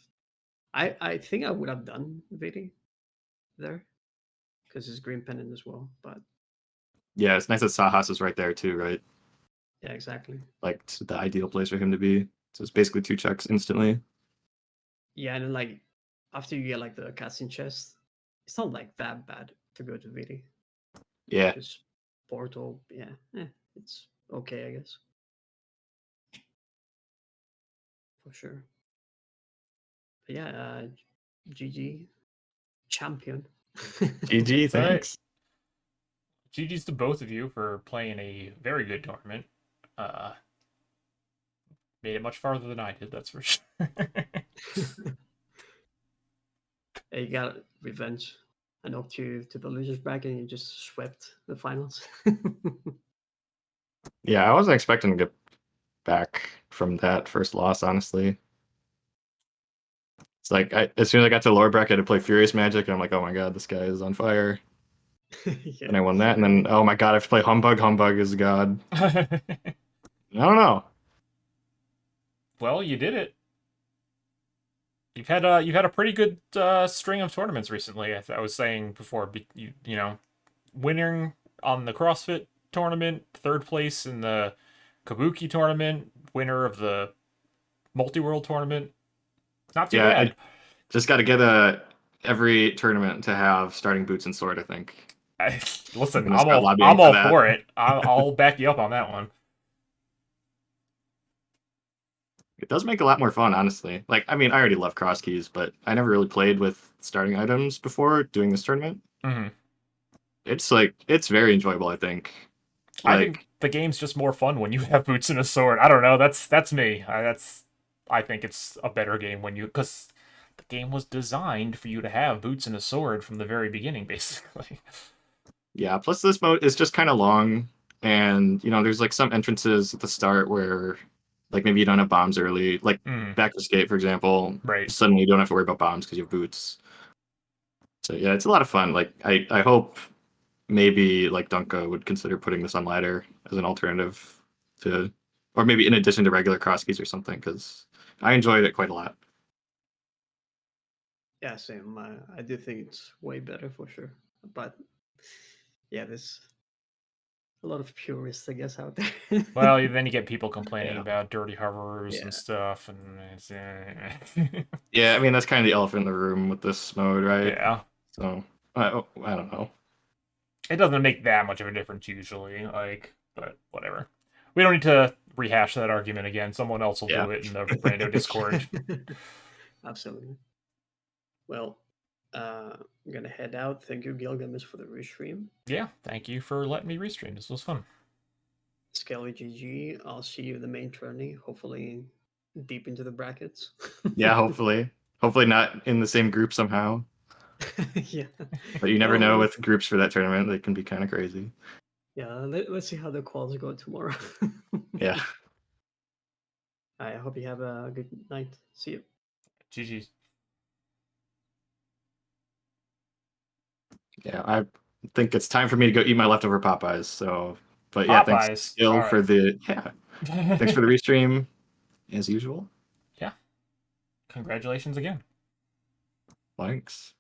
I think I would have done Vidi there because it's green pendant as well, but yeah, it's nice that Sahas is right there too, right? Yeah, exactly. Like it's the ideal place for him to be. So it's basically 2 checks instantly. Yeah, and then like after you get like the casting chest, it's not like that bad to go to Vidi. Yeah. Just portal, yeah, it's okay, I guess. For sure. But yeah, GG champion. GG, thanks. GG's to both of you for playing a very good tournament. Made it much farther than I did, that's for sure. Hey, you got revenge. I knocked you to the losers bracket and you just swept the finals. Yeah, I wasn't expecting to get back from that first loss, honestly. It's like as soon as I got to the lower bracket to play Furious Magic, and I'm like, oh my god, this guy is on fire. Yeah. And I won that, and then oh my god, I have to play Humbug. Humbug is god. I don't know. Well, you did it. You've had a pretty good string of tournaments recently. I was saying before, you know, winning on the CrossFit tournament, third place in the Kabuki tournament, winner of the multi-world tournament. Not too Yeah, bad. I just got to get every tournament to have starting boots and sword, I think. I'm Listen, gonna start lobbying I'm for all that. for it. I'll back you up on that one. It does make a lot more fun, honestly. Like, I mean, I already love cross keys, but I never really played with starting items before doing this tournament. Mm-hmm. It's very enjoyable, I think. I think Like, the game's just more fun when you have boots and a sword. I don't know. That's me. I think it's a better game when you because the game was designed for you to have boots and a sword from the very beginning, basically. yeah, plus this mode is just kind of long, and there's like some entrances at the start where like maybe you don't have bombs early, like Mm, back to skate, for example. right. Suddenly you don't have to worry about bombs because you have boots. So yeah, it's a lot of fun. Like I hope maybe like Dunka would consider putting this on ladder as an alternative to, or maybe in addition to regular cross keys or something, because I enjoyed it quite a lot. Yeah, same. I do think it's way better for sure. But yeah, there's a lot of purists, I guess, out there. Well, then you get people complaining Yeah. about dirty hovers and Yeah. stuff, and it's Yeah, I mean that's kind of the elephant in the room with this mode, right? yeah. So I don't know. It doesn't make that much of a difference usually, like, but whatever. We don't need to rehash that argument again. Someone else will Yeah. do it in the rando Discord. Absolutely. Well, I'm gonna head out. Thank you, Gilgamesh, for the restream. Yeah, thank you for letting me restream. This was fun. Skele GG. I'll see you in the main tourney. Hopefully, deep into the brackets. Yeah, hopefully. Hopefully not in the same group somehow. Yeah. But you never Well, know with groups for that tournament. They can be kind of crazy. Yeah, let's see how the quals go tomorrow. Yeah. I hope you have a good night. See you. GG's. Yeah, I think it's time for me to go eat my leftover Popeyes. So, but yeah, thanks Popeyes. still All for the thanks for the restream as usual. Yeah. Congratulations again. Thanks.